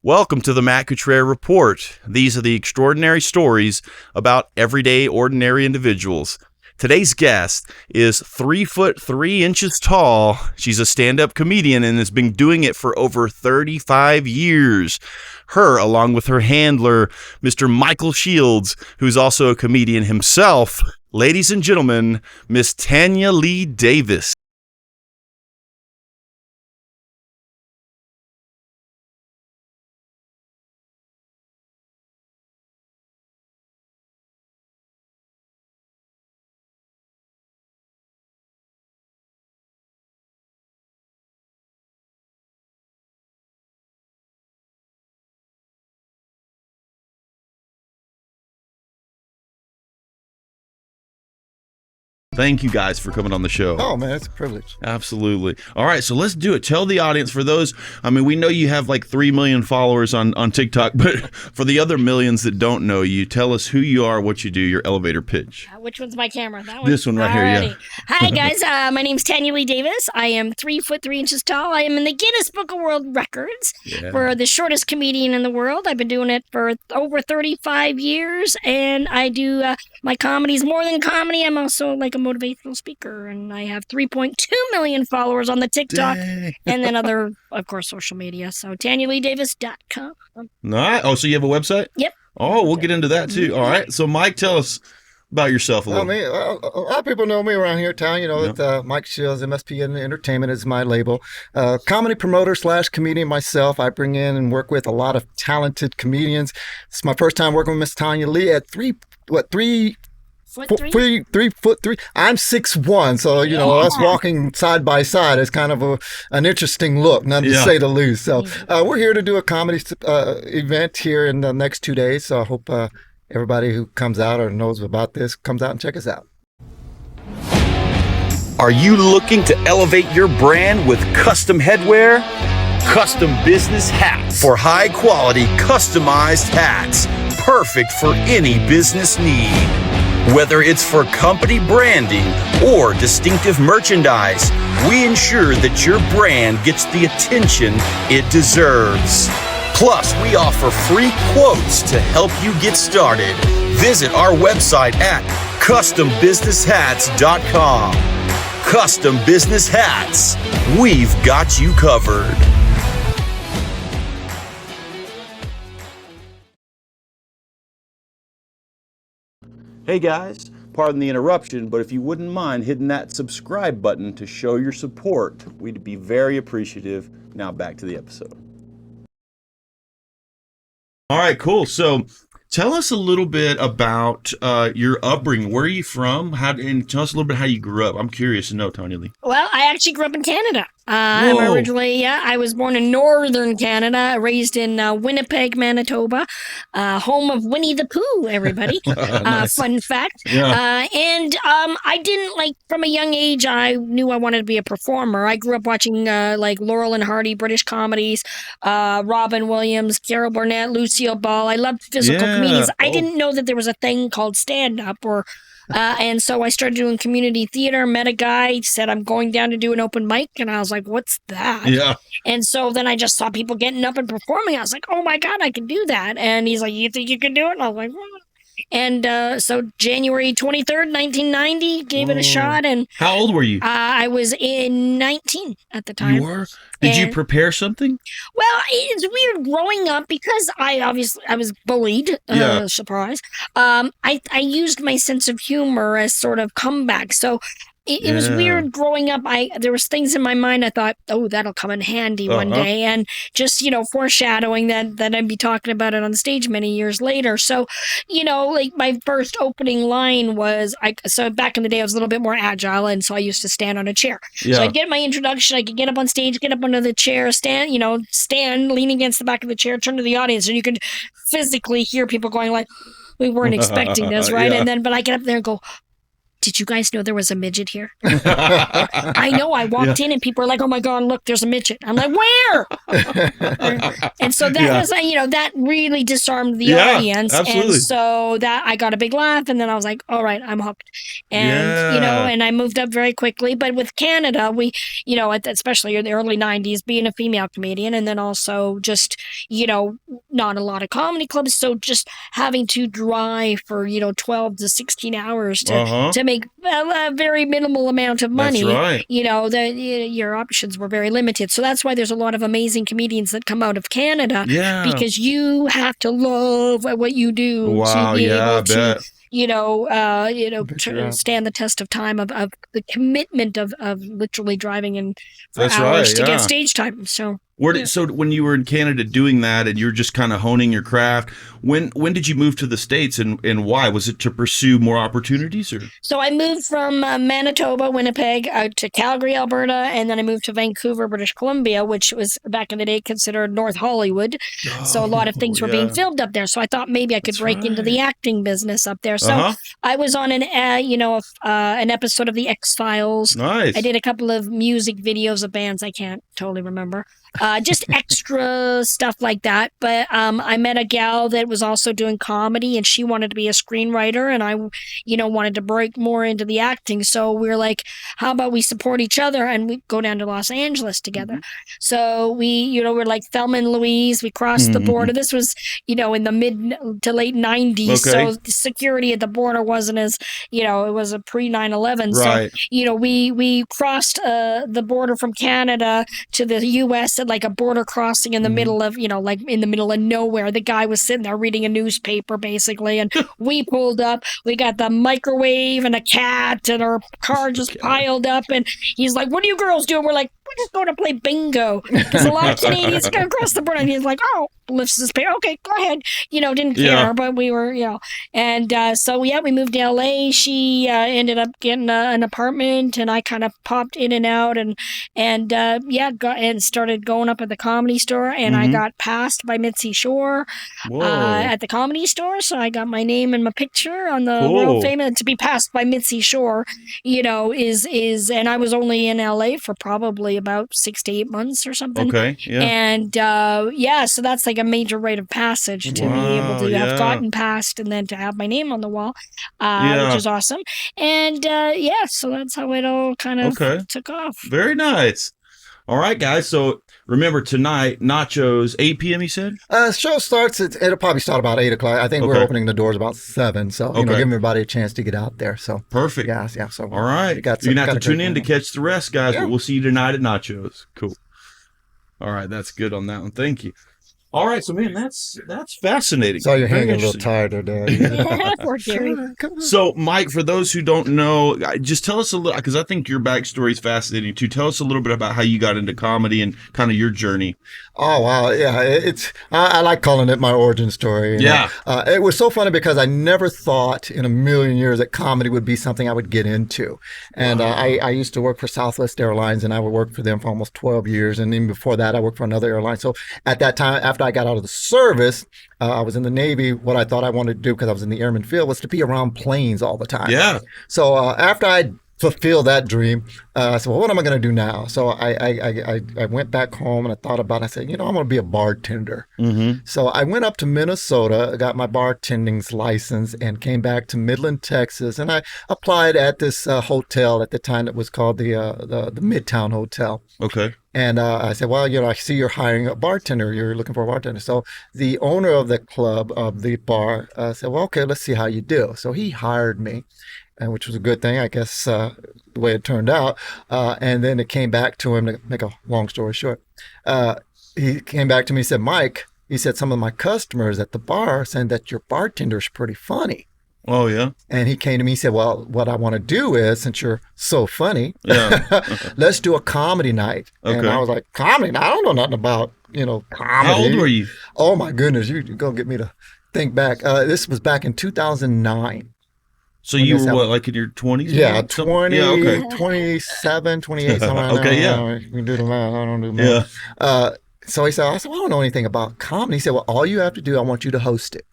Welcome to the Matt Cutrer Report. These are the extraordinary stories about everyday, ordinary individuals. Today's guest is 3'3" tall. She's a stand-up comedian and has been doing it for over 35 years. Her, along with her handler, Mr. Michael Shields, who's also a comedian himself. Ladies and gentlemen, Miss Tanyalee Davis. Thank you guys for coming on the show. Oh, man, it's a privilege. Absolutely. All right, so let's do it. Tell the audience, for those, we know you have like 3 million followers on TikTok, but for the other millions that don't know you, tell us who you are, what you do, your elevator pitch. Which one's my camera? That one? This one right here, yeah. Hi, guys. My name's Tanyalee Davis. I am 3'3" tall. I am in the Guinness Book of World Records for the shortest comedian in the world. I've been doing it for over 35 years, and I do my comedy's more than comedy. I'm also like a motivational speaker, and I have 3.2 million followers on the TikTok and then other, of course, social media. So TanyaleeDavis.com. Nice. Oh, so you have a website? Yep. Oh, we'll get into that too. All right. So Mike, tell us about yourself a little. A lot of people know me around here in town. You know, that Mike Shields, MSP Entertainment is my label. Comedy promoter / comedian myself. I bring in and work with a lot of talented comedians. It's my first time working with Miss Tanyalee at 3'3". I'm 6'1", so you know us walking side by side is kind of an interesting look, none to say the least. So we're here to do a comedy event here in the next 2 days. So I hope everybody who comes out or knows about this comes out and check us out. Are you looking to elevate your brand with custom headwear? Custom business hats for high quality customized hats, perfect for any business need. Whether it's for company branding or distinctive merchandise, we ensure that your brand gets the attention it deserves. Plus, we offer free quotes to help you get started. Visit our website at custombusinesshats.com. Custom Business Hats. We've got you covered. Hey guys, pardon the interruption, but if you wouldn't mind hitting that subscribe button to show your support, we'd be very appreciative. Now back to the episode. All right, cool. So tell us a little bit about your upbringing. Where are you from? And tell us a little bit how you grew up. I'm curious to know, Tanyalee. Well, I actually grew up in Canada. I'm originally, I was born in northern Canada, raised in Winnipeg, Manitoba, home of Winnie the Pooh, everybody. Nice. Fun fact. Yeah. I didn't, from a young age, I knew I wanted to be a performer. I grew up watching, Laurel and Hardy, British comedies, Robin Williams, Carol Burnett, Lucille Ball. I loved physical comedians. I didn't know that there was a thing called stand-up and so I started doing community theater, met a guy, said, I'm going down to do an open mic. And I was like, what's that? Yeah. And so then I just saw people getting up and performing. I was like, oh my God, I can do that. And he's like, you think you can do it? And I was like, what? And so January 23rd, 1990, gave it a shot. And how old were you? I was 19 at the time. You were? Did you prepare something? Well, it's weird growing up because I was bullied. Surprise. I used my sense of humor as sort of comeback. So it was weird growing up. There was things in my mind I thought, oh, that'll come in handy one day. And just, foreshadowing that I'd be talking about it on stage many years later. So, my first opening line was, so back in the day, I was a little bit more agile. And so I used to stand on a chair. Yeah. So I'd get my introduction. I could get up on stage, get up under the chair, stand, lean against the back of the chair, turn to the audience. And you could physically hear people going like, we weren't expecting this, right? Yeah. And then, but I get up there and go, did you guys know there was a midget here? I know. I walked in and people were like, oh my God, look, there's a midget. I'm like, where? And so that was, that really disarmed the audience. Absolutely. And so that I got a big laugh, and then I was like, all right, I'm hooked. And, and I moved up very quickly. But with Canada, we, especially in the early 90s, being a female comedian, and then also just, not a lot of comedy clubs. So just having to drive for, 12 to 16 hours to make a very minimal amount of money. That's right. Your options were very limited. So that's why there's a lot of amazing comedians that come out of Canada. Yeah. Because you have to love what you do Wow, to be able I bet. to stand the test of time of the commitment of literally driving in for That's hours right, to yeah. get stage time. So. So when you were in Canada doing that and you're just kind of honing your craft, when did you move to the States and why? Was it to pursue more opportunities or? So I moved from Manitoba, Winnipeg, to Calgary, Alberta, and then I moved to Vancouver, British Columbia, which was back in the day considered North Hollywood. So a lot of things were being filmed up there. So I thought maybe I could break into the acting business up there. So I was on an episode of the X-Files. Nice. I did a couple of music videos of bands I can't totally remember. Just extra stuff like that. But I met a gal that was also doing comedy, and she wanted to be a screenwriter, and I, wanted to break more into the acting. So we were like, how about we support each other and we go down to Los Angeles together? So we, we're like Thelma and Louise. We crossed the border. This was, in the mid to late 90s. Okay. So the security at the border wasn't as, it was a pre 9/11. Right. So, we crossed the border from Canada to the U.S. at like a border crossing in the middle of, like in the middle of nowhere. The guy was sitting there reading a newspaper basically. And we pulled up, we got the microwave and a cat, and our car just piled up. And he's like, what are you girls doing? We're like, we're just going to play bingo. Because a lot of Canadians go across the border. And he's like, oh, lifts his paper. Okay, go ahead. Didn't care, but we were, And we moved to LA. She ended up getting an apartment, and I kind of popped in and out and started going up at the Comedy Store, and I got passed by Mitzi Shore at the Comedy Store. So I got my name and my picture on the world famous. To be passed by Mitzi Shore, is and I was only in LA for probably about 6 to 8 months or something. Okay. Yeah. And so that's like a major rite of passage to be able to have gotten passed and then to have my name on the wall, which is awesome. And so that's how it all kind of took off. Very nice. All right, guys. So remember tonight, nachos, 8 p.m. You said? Show starts. It'll probably start about 8 o'clock. I think we're opening the doors about 7. So give everybody a chance to get out there. So perfect. Yeah. So all right, you're gonna have to tune in to catch the rest, guys. But we'll see you tonight at nachos. Cool. All right, that's good on that one. Thank you. All right, so man, that's fascinating. So you're hanging a little tired there. Poor Gary. So, Mike, for those who don't know, just tell us a little, because I think your backstory is fascinating too. Tell us a little bit about how you got into comedy and kind of your journey. Oh, wow. Yeah, I like calling it my origin story. Yeah. It was so funny because I never thought in a million years that comedy would be something I would get into. And I used to work for Southwest Airlines, and I would work for them for almost 12 years. And even before that, I worked for another airline. So at that time, after I got out of the service, I was in the Navy. What I thought I wanted to do, because I was in the airman field, was to be around planes all the time. Yeah. So after I fulfilled that dream, I said, well, what am I going to do now? So I went back home and I thought about it. I said, I'm going to be a bartender. So I went up to Minnesota, got my bartending license, and came back to Midland, Texas. And I applied at this hotel at the time that was called the Midtown Hotel. Okay. And I said, well, I see you're hiring a bartender. You're looking for a bartender. So the owner of the club, of the bar, said, well, okay, let's see how you do. So he hired me, which was a good thing, I guess, the way it turned out. And then it came back to him, to make a long story short. He came back to me and said, Mike, he said, some of my customers at the bar are saying that your bartender's pretty funny. Oh, yeah. And he came to me and said, well, what I want to do is, since you're so funny, Okay. let's do a comedy night. Okay. And I was like, comedy night? I don't know nothing about, comedy. How old were you? Oh, my goodness. You're going to get me to think back. This was back in 2009. So you were what, like in your 20s? Yeah, maybe? 20, Yeah, okay. 27, 28, something like that. Okay, yeah. You can do the math. I don't do math. Yeah. So I said, well, I don't know anything about comedy. He said, well, all you have to do, I want you to host it.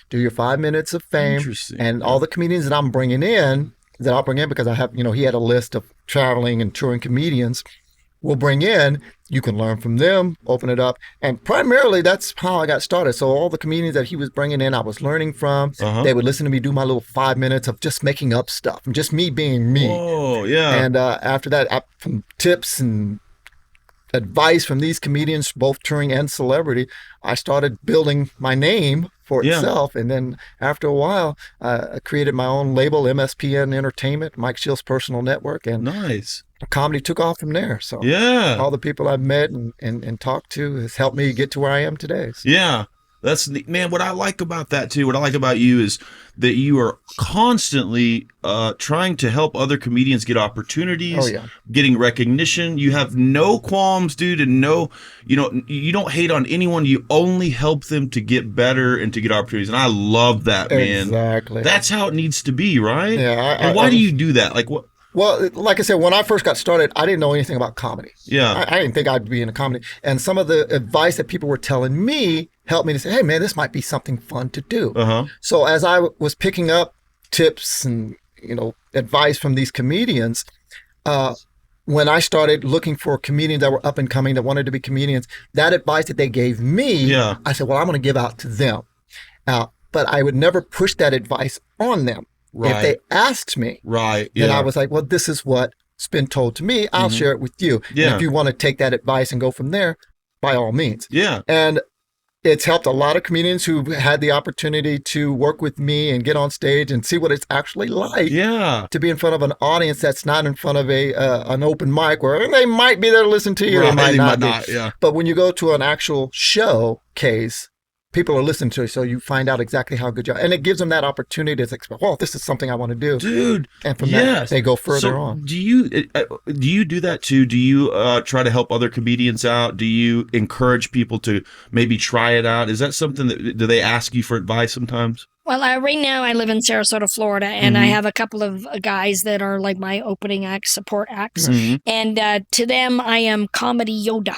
Do your 5 minutes of fame. Interesting. And all the comedians that I'm bringing in, that I'll bring in because I have, he had a list of traveling and touring comedians we'll bring in. You can learn from them, open it up. And primarily, that's how I got started. So all the comedians that he was bringing in, I was learning from. They would listen to me do my little 5 minutes of just making up stuff and just me being me. Oh, yeah. And after that, from tips and advice from these comedians, both touring and celebrity, I started building my name for itself. And then after a while, I created my own label, MSPN Entertainment, Mike Shield's personal network. And nice. Comedy took off from there. So all the people I've met and talked to has helped me get to where I am today. So. Yeah. That's man. What I like about that too, what I like about you is that you are constantly trying to help other comedians get opportunities, getting recognition. You have no qualms, dude, and you don't hate on anyone. You only help them to get better and to get opportunities. And I love that, man. Exactly. That's how it needs to be, right? Yeah. And why do you do that? Like what? Well, like I said, when I first got started, I didn't know anything about comedy. Yeah. I didn't think I'd be in a comedy. And some of the advice that people were telling me helped me to say, hey, man, this might be something fun to do. So as I was picking up tips and, advice from these comedians, when I started looking for comedians that were up and coming, that wanted to be comedians, that advice that they gave me, I said, well, I'm going to give out to them. But I would never push that advice on them. Right. If they asked me, then I was like, well, this is what's been told to me. I'll share it with you. Yeah. And if you want to take that advice and go from there, by all means. Yeah. And it's helped a lot of comedians who've had the opportunity to work with me and get on stage and see what it's actually like to be in front of an audience that's not in front of an open mic where they might be there to listen to you, they might not be. But when you go to an actual showcase, people are listening to you, so you find out exactly how good you are. And it gives them that opportunity to express, well, this is something I want to do. Dude. And from that, they go further on. Do you do that too? Do you try to help other comedians out? Do you encourage people to maybe try it out? Is that something do they ask you for advice sometimes? Well, right now I live in Sarasota, Florida, and I have a couple of guys that are like my opening acts, support acts. And to them, I am comedy Yoda.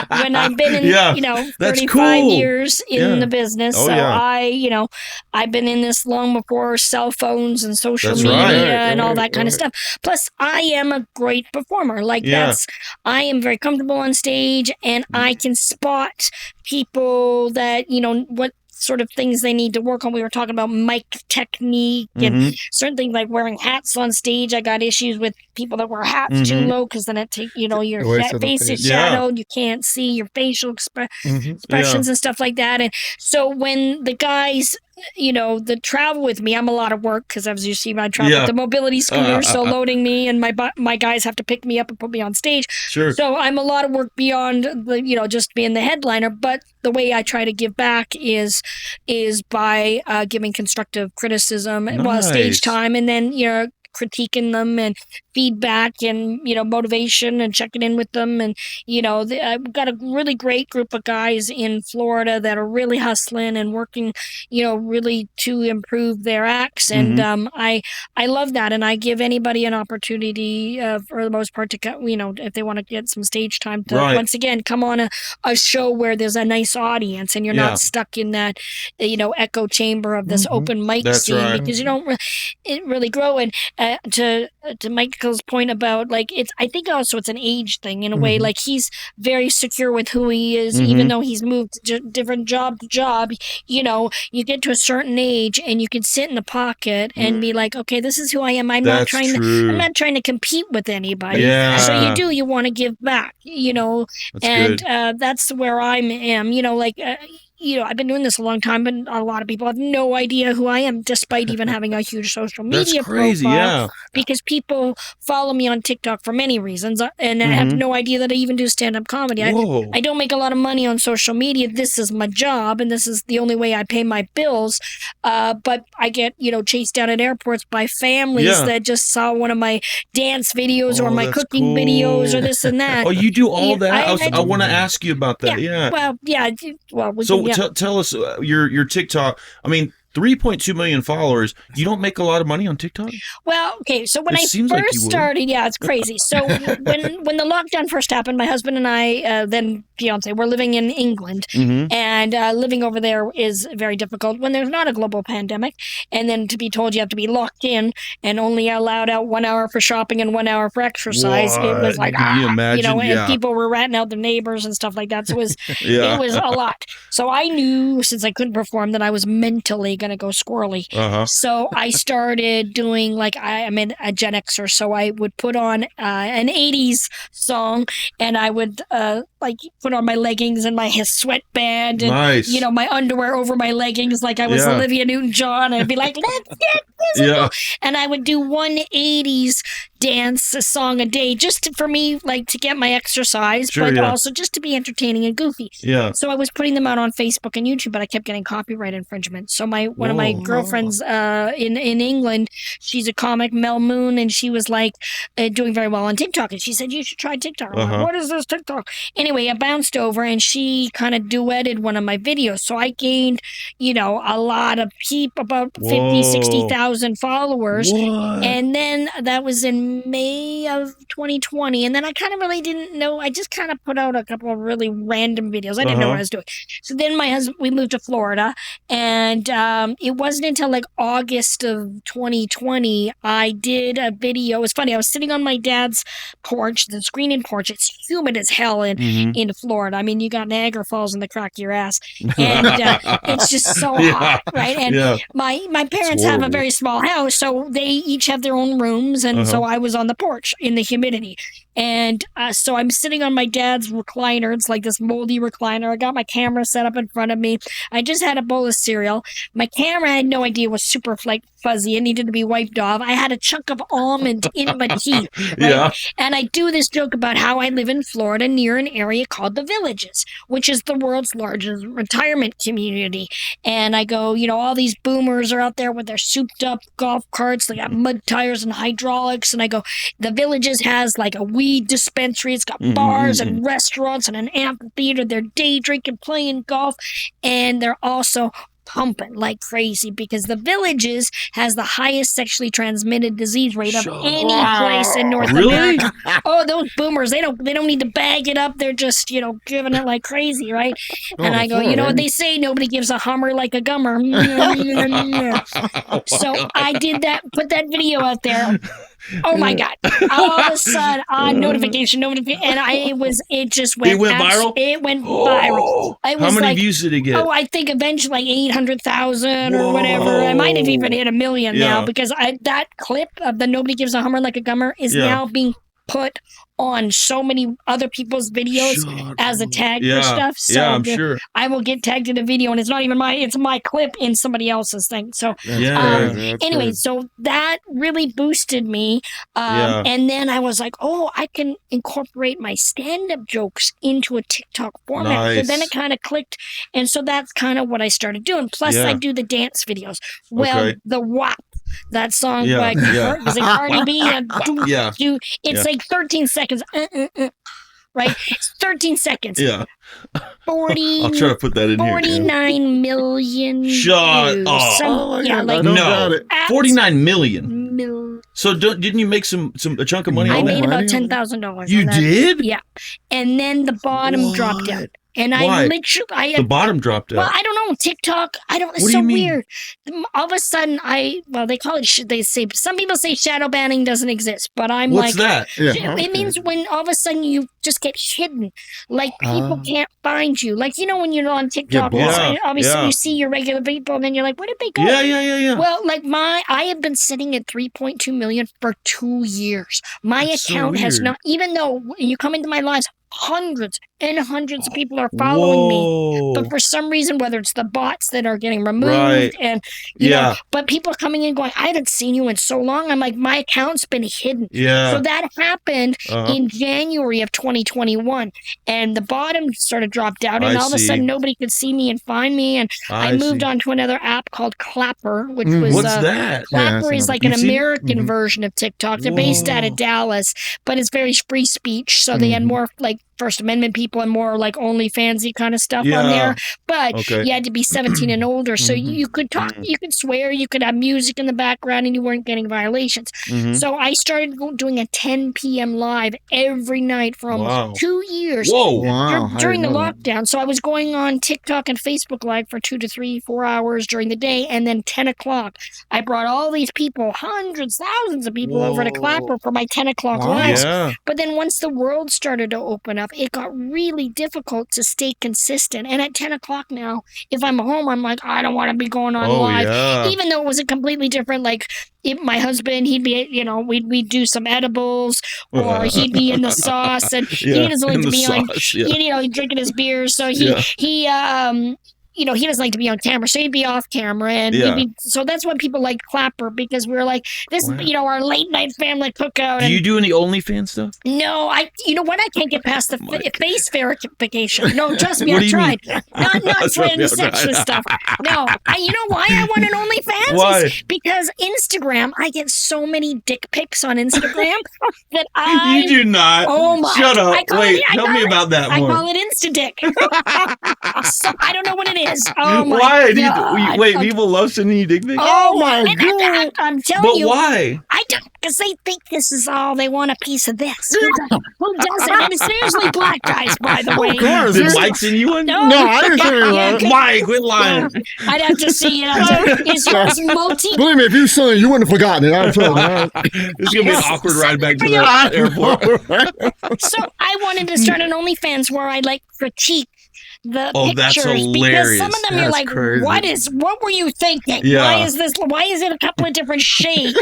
When I've been in, 35 years in the business, I've been in this long before cell phones and social media and all that kind of stuff. Plus, I am a great performer. I am very comfortable on stage, and I can spot people that, what sort of things they need to work on. We were talking about mic technique and certain things like wearing hats on stage. I got issues with people that wear hats too low because then it takes, your face is shadowed. You can't see your facial expressions and stuff like that. And so when the guys, that travel with me, I'm a lot of work because as you see, I travel with the mobility scooter, so loading me and my guys have to pick me up and put me on stage. Sure. So I'm a lot of work beyond the, just being the headliner. But the way I try to give back is by giving constructive criticism while stage time, and then critiquing them and feedback and motivation and checking in with them. And I've got a really great group of guys in Florida that are really hustling and working really to improve their acts. And I love that, and I give anybody an opportunity for the most part to if they want to get some stage time to once again come on a show where there's a nice audience and you're not stuck in that echo chamber of this open mic scene because you don't really grow. And to Michael's point about I think also it's an age thing in a way. Like he's very secure with who he is, even though he's moved different job to job. You get to a certain age and you can sit in the pocket and be like, okay, this is who I am. I'm not trying to compete with anybody. So you want to give back. That's where I am. I've been doing this a long time, but a lot of people have no idea who I am, despite even having a huge social media profile. Because people follow me on TikTok for many reasons, and I have no idea that I even do stand-up comedy. I don't make a lot of money on social media. This is my job, and this is the only way I pay my bills. But I get, chased down at airports by families that just saw one of my dance videos or my cooking videos or this and that. Oh, you do all that? I want to ask you about that. Well, tell us your TikTok. I mean, 3.2 million followers. You don't make a lot of money on TikTok? Well, okay. So when It I seems like first you would. started, yeah, it's crazy. So when the lockdown first happened, my husband and I, then fiance, were living in England, and living over there is very difficult when there's not a global pandemic. And then to be told you have to be locked in and only allowed out 1 hour for shopping and 1 hour for exercise, it was like, Can you imagine? and people were ratting out their neighbors and stuff like that. So it was Yeah. it was a lot. So I knew, since I couldn't perform, that I was mentally going to go squirrely. So I started doing, like, I'm a Gen Xer, so I would put on an 80s song, and I would put on my leggings and my sweatband and my underwear over my leggings, like I was Olivia Newton-John. I'd be like, let's get physical. And I would do one 80s dance song a day, just for me, like, to get my exercise, but also just to be entertaining and goofy. So I was putting them out on Facebook and YouTube, but I kept getting copyright infringement. So one of my girlfriends in England, she's a comic, Mel Moon, and she was like doing very well on TikTok, and she said, you should try TikTok. I'm like, what is this TikTok? Anyway, I bounced over, and she kind of duetted one of my videos. So I gained, a lot of about 50, 60,000 followers. And then that was in May of 2020. And then I kind of really didn't know. I just kind of put out a couple of really random videos. I didn't know what I was doing. So then my husband, we moved to Florida, and it wasn't until like August of 2020, I did a video. It was funny. I was sitting on my dad's porch, the screen-in porch. It's humid as hell in Florida. I mean, you got Niagara Falls in the crack of your ass, and it's just so hot, right? And my parents have a very small house, so they each have their own rooms, and so I was on the porch in the humidity. And so I'm sitting on my dad's recliner. It's like this moldy recliner. I got my camera set up in front of me. I just had a bowl of cereal. My camera, I had no idea, was super fuzzy. It needed to be wiped off. I had a chunk of almond in my teeth. Right? And I do this joke about how I live in Florida near an area called the Villages, which is the world's largest retirement community. And I go, all these boomers are out there with their souped up golf carts. They got mud tires and hydraulics. And I go, the Villages has like a weed dispensary. It's got bars and restaurants and an amphitheater. They're day drinking, playing golf, and they're also pumping like crazy because the Villages has the highest sexually transmitted disease rate of any place in North America. Oh, those boomers, they don't need to bag it up. They're just, giving it like crazy, right? And I go, what they say, nobody gives a Hummer like a gummer. So I did that, put that video out there. Oh my God. All of a sudden, notification, and it just went. It went viral? It went viral. How many views did it get? Oh, I think eventually like 800,000 or whatever. I might have even hit 1 million now because that clip of the Nobody Gives a Hummer Like a Gummer is now being put on so many other people's videos as a tag for stuff. So I'm sure. I will get tagged in a video, and it's not even it's my clip in somebody else's thing. So anyway, so that really boosted me. And then I was like, I can incorporate my stand-up jokes into a TikTok format. So then it kind of clicked. And so that's kind of what I started doing. Plus I do the dance videos. Well, the WAP. That song by Cardi B. It's like 13 seconds. Right? It's 13 seconds. Yeah. 40. I'll try to put that in 49 million views. No. 49 million. So didn't you make a chunk of money? I made about $10,000. You did? Yeah. And then the bottom dropped out. And Why? The bottom dropped out. Well, I don't know. TikTok. It's so weird. All of a sudden, they call it. Some people say shadow banning doesn't exist, but I'm What's that? It means when all of a sudden you just get hidden, like people can't find you. Like when you're on TikTok, obviously you see your regular people, and then you're like, where did they go? Yeah. Well, like I have been sitting at 3.2 million for 2 years. My account has not, even though you come into my lives, hundreds and hundreds of people are following me, but for some reason, whether it's the bots that are getting removed and you know, but people are coming in going, I haven't seen you in so long. I'm like, my account's been hidden. So that happened in January of 2021, and the bottom sort of dropped out, and all of a sudden nobody could see me and find me, and I moved on to another app called Clapper, which was what's that? Clapper is like an American version of TikTok. They're based out of Dallas, but it's very free speech, so they had more like First Amendment people and more like OnlyFans-y kind of stuff on there. But you had to be 17 and older. So you could talk, you could swear, you could have music in the background, and you weren't getting violations. So I started doing a 10 p.m. live every night for almost 2 years. During the lockdown. So I was going on TikTok and Facebook Live for 2 to 3, 4 hours during the day. And then 10 o'clock, I brought all these people, hundreds, thousands of people over to Clapper for my 10 o'clock lives. But then once the world started to open up, it got really difficult to stay consistent. And at 10 o'clock now, if I'm home, I'm like, I don't want to be going on live. Even though it was a completely different, like, my husband, he'd be, we'd do some edibles, or he'd be in the sauce, and he doesn't like to be on, he's drinking his beer, so he doesn't like to be on camera, so he'd be off camera, and so that's why people like Clapper, because we were like, this, our late night family cookout. Do you do any OnlyFans stuff? No, you know what? I can't get past the face verification. No, trust me, I've tried. Not trying sexual stuff. No, you know why I want an OnlyFans? Why? Because Instagram, I get so many dick pics on Instagram that You do not. Oh my! Shut up. Wait, tell me about that I more. call it Insta-dick. So I don't know what it is. Oh my why? God. Wait, people love sending you dick pics? Oh my God! I'm telling you. But why? I don't, because they think this is all. They want a piece of this. Who doesn't? And it's usually black guys, by the way. Of course. Did Mike send you one? No, I didn't say that. Mike, quit lying. I'd have to see it. It's multi. Believe me, if you saw it, you wouldn't have forgotten it. I'm telling you. It's going to be an awkward ride back to the airport. So I wanted to start an OnlyFans where I critique the that's pictures, because hilarious. some of them you're like, crazy. what were you thinking? Yeah. Why is it a couple of different shades?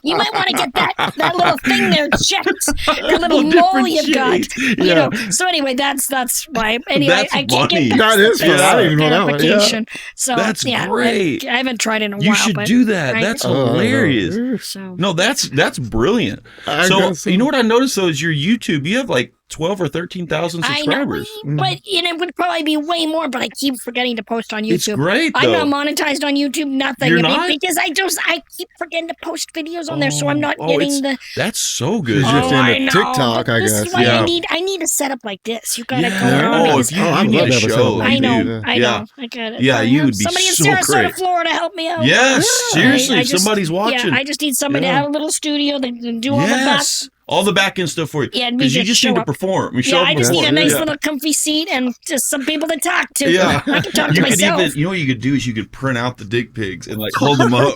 You might want to get that little thing there checked, the little mole you've got. So anyway, that's why. Anyway, That's I can't funny. get past That is the funny. I didn't know that one. verification. So That's great. I haven't tried in a while. You should but do that. I- That's hilarious. So No, that's brilliant. I So guess so. you know what I noticed though is your YouTube. You have like 12 or 13,000 I know, subscribers. but it would probably be way more. But I keep forgetting to post on YouTube. It's great, I'm though. not monetized on YouTube. Nothing. You're I mean, not? because I keep forgetting to post videos on there, so I'm not getting the. That's so good. You're just I into know, TikTok, but I this guess. is why Yeah. I need a setup like this. You gotta Yeah. come on. Oh, because- if you, I'd you love need to a have a show. setup I like know, that. I know. I got it. Yeah, you would be somebody so in Sarasota, great. Florida, help me out. Yes, seriously, I if just- somebody's watching. Yeah, I just need somebody to have a little studio that can do all the back. Yes. All the back end stuff for you. Yeah, and we Because you just just show need to up. perform. You show Yeah, up I and just need a perform. nice Yeah. little comfy seat and just some people to talk to. Yeah. I can talk to You could myself. even, you know what you could do is you could print out the dick pics and like hold them up.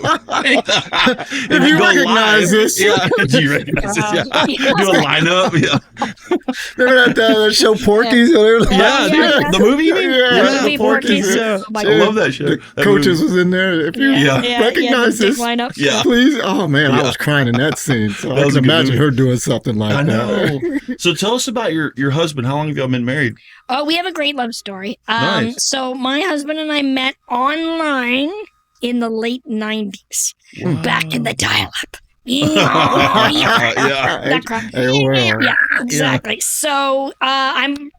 if you recognize this. Yeah. Do you recognize this? Yeah. Do a lineup. Yeah. Remember that show Porky's? Yeah. yeah. The movie you mean? Yeah, Movie Porky's. Yeah. Oh my I God. love that show. The That coaches movie. was in there. If you recognize the dick this, lineup. Yeah. please. Oh man, I Yeah. was crying in that scene. So That I was can a good imagine movie. her doing something like I that. know. So tell us about your husband. How long have y'all been married? Oh, we have a great love story. Nice. So my husband and I met online in the late 90s, back in the dial-up. That crap. AOL. Yeah, exactly. So I'm,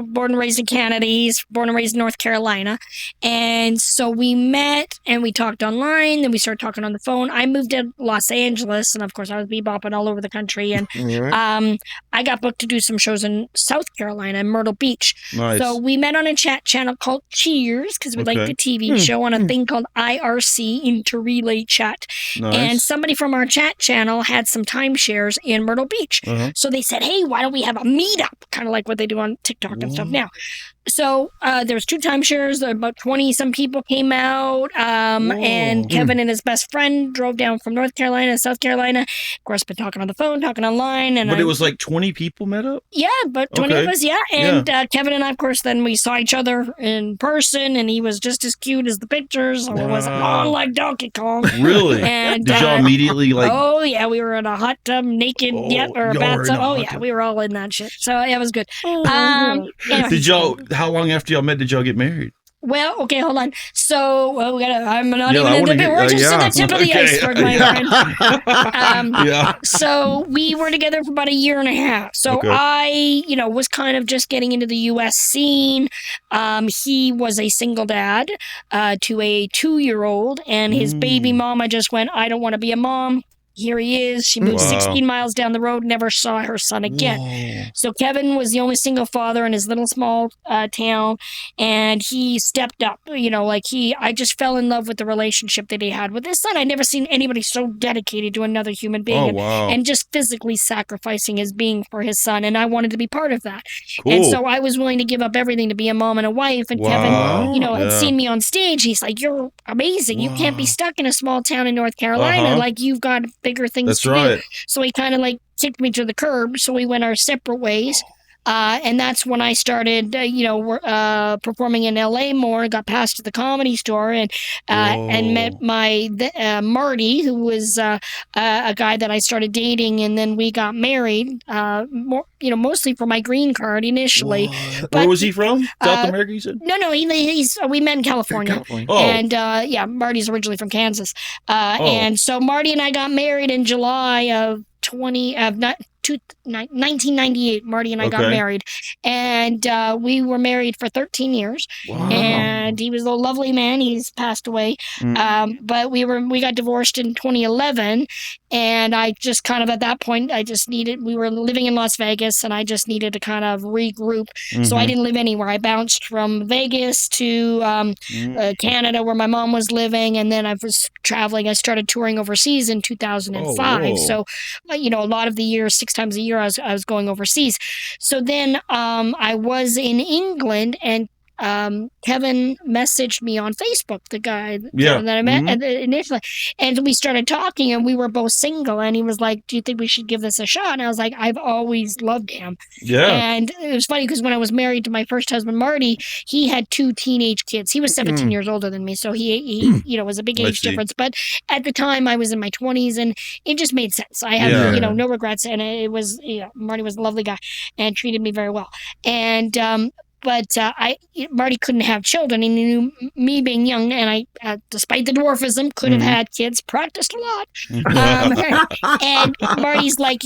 born and raised in Canada. He's born and raised in North Carolina. And so we met and we talked online. Then we started talking on the phone. I moved to Los Angeles. And of course, I was bebopping all over the country. And Right. I got booked to do some shows in South Carolina, in Myrtle Beach. Nice. So we met on a chat channel called Cheers because we Okay. liked the TV show on a thing called IRC, Interrelay Chat. Nice. And somebody from our chat channel had some timeshares in Myrtle Beach. Uh-huh. So they said, hey, why don't we have a meetup? Kind of like what they do on TikTok and stuff now. So there was 2 timeshares. About 20-some people came out. And Kevin and his best friend drove down from North Carolina to South Carolina. Of course, been talking on the phone, talking online. And But it was like 20 people met up? yeah, but 20 of Okay. us, yeah. And Kevin and I, of course, then we saw each other in person, and he was just as cute as the pictures. So it was long like Donkey Kong. Really? And Did y'all immediately like... oh yeah, we were in a hot tub, naked, or a y'all were in bathtub. a Oh hot yeah, tub. we were all in that shit. So it was good. Anyway. Did y'all... How long after y'all met did y'all get married? Well, okay, hold on. So I'm not Yeah, I even wanna in the bit. get- We're just yeah. at the tip of the Okay. iceberg, my friend. Yeah. So we were together for about a year and a half. So Okay. I, was kind of just getting into the U.S. scene. He was a single dad to a 2-year-old, and his baby mama just went, I don't want to be a mom. here he is. She moved 16 miles down the road, never saw her son again. Whoa. So Kevin was the only single father in his little small town, and he stepped up. I just fell in love with the relationship that he had with his son. I'd never seen anybody so dedicated to another human being and just physically sacrificing his being for his son, and I wanted to be part of that. Cool. And so I was willing to give up everything to be a mom and a wife, and Kevin, had seen me on stage. He's like, "You're amazing. You can't be stuck in a small town in North Carolina. Like, you've got bigger things to do." So he kind of kicked me to the curb. So we went our separate ways. And that's when I started, performing in LA more, got passed to the Comedy Store, and met my Marty, who was a guy that I started dating, and then we got married. Mostly for my green card initially. But, where was he from? South America, you said? No, we met in California. And Marty's originally from Kansas. And so Marty and I got married in July of 1998. Marty and I got married, and we were married for 13 years. And he was a lovely man. He's passed away. But we got divorced in 2011, and I just kind of, at that point, we were living in Las Vegas, and I just needed to kind of regroup. So I didn't live anywhere. I bounced from Vegas to Canada, where my mom was living, and then I was traveling. I started touring overseas in 2005. So a lot of the year, 6 times a year, I was going overseas. So then I was in England, and Kevin messaged me on Facebook, the guy that I met initially, and we started talking, and we were both single, and he was like, "Do you think we should give this a shot?" And I was like, "I've always loved him." And it was funny because when I was married to my first husband, Marty, he had 2 teenage kids. He was 17 years older than me, so he was a big age difference. But at the time, I was in my 20s, and it just made sense. I have no regrets, and it was Marty was a lovely guy and treated me very well. And But Marty couldn't have children. He knew me being young, and I, despite the dwarfism, could have had kids. Practiced a lot. And Marty's like,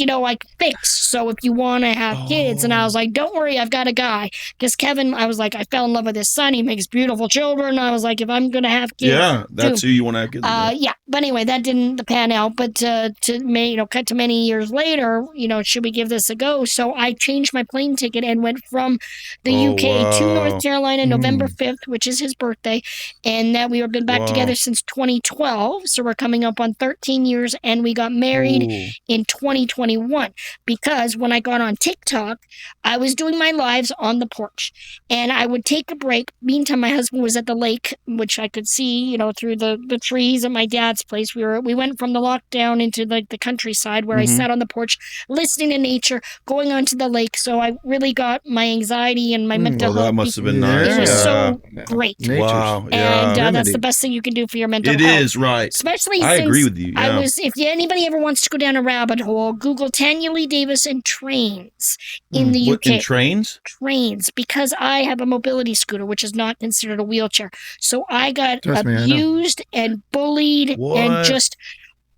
fix. So if you want to have kids, and I was like, don't worry, I've got a guy. Because Kevin, I was like, I fell in love with his son. He makes beautiful children. I was like, if I'm going to have kids, that's who you want to have kids with. But anyway, that didn't pan out. But cut to many years later, should we give this a go? So I changed my plane ticket and went from the UK to North Carolina November 5th, which is his birthday, and that we have been back together since 2012. So we're coming up on 13 years, and we got married in 2021 because when I got on TikTok, I was doing my lives on the porch, and I would take a break. Meantime, my husband was at the lake, which I could see, through the trees at my dad's place. We went from the lockdown into the countryside where I sat on the porch, listening to nature, going onto the lake. So I really got my anxiety and my mental health. That must have been nice. It was so great. Wow. And that's the best thing you can do for your mental health. It is, right. Especially I since agree with you. Yeah. if anybody ever wants to go down a rabbit hole, Google Tanyalee Davis and trains in the UK. In trains? Trains, because I have a mobility scooter, which is not considered a wheelchair. So I got abused and bullied and just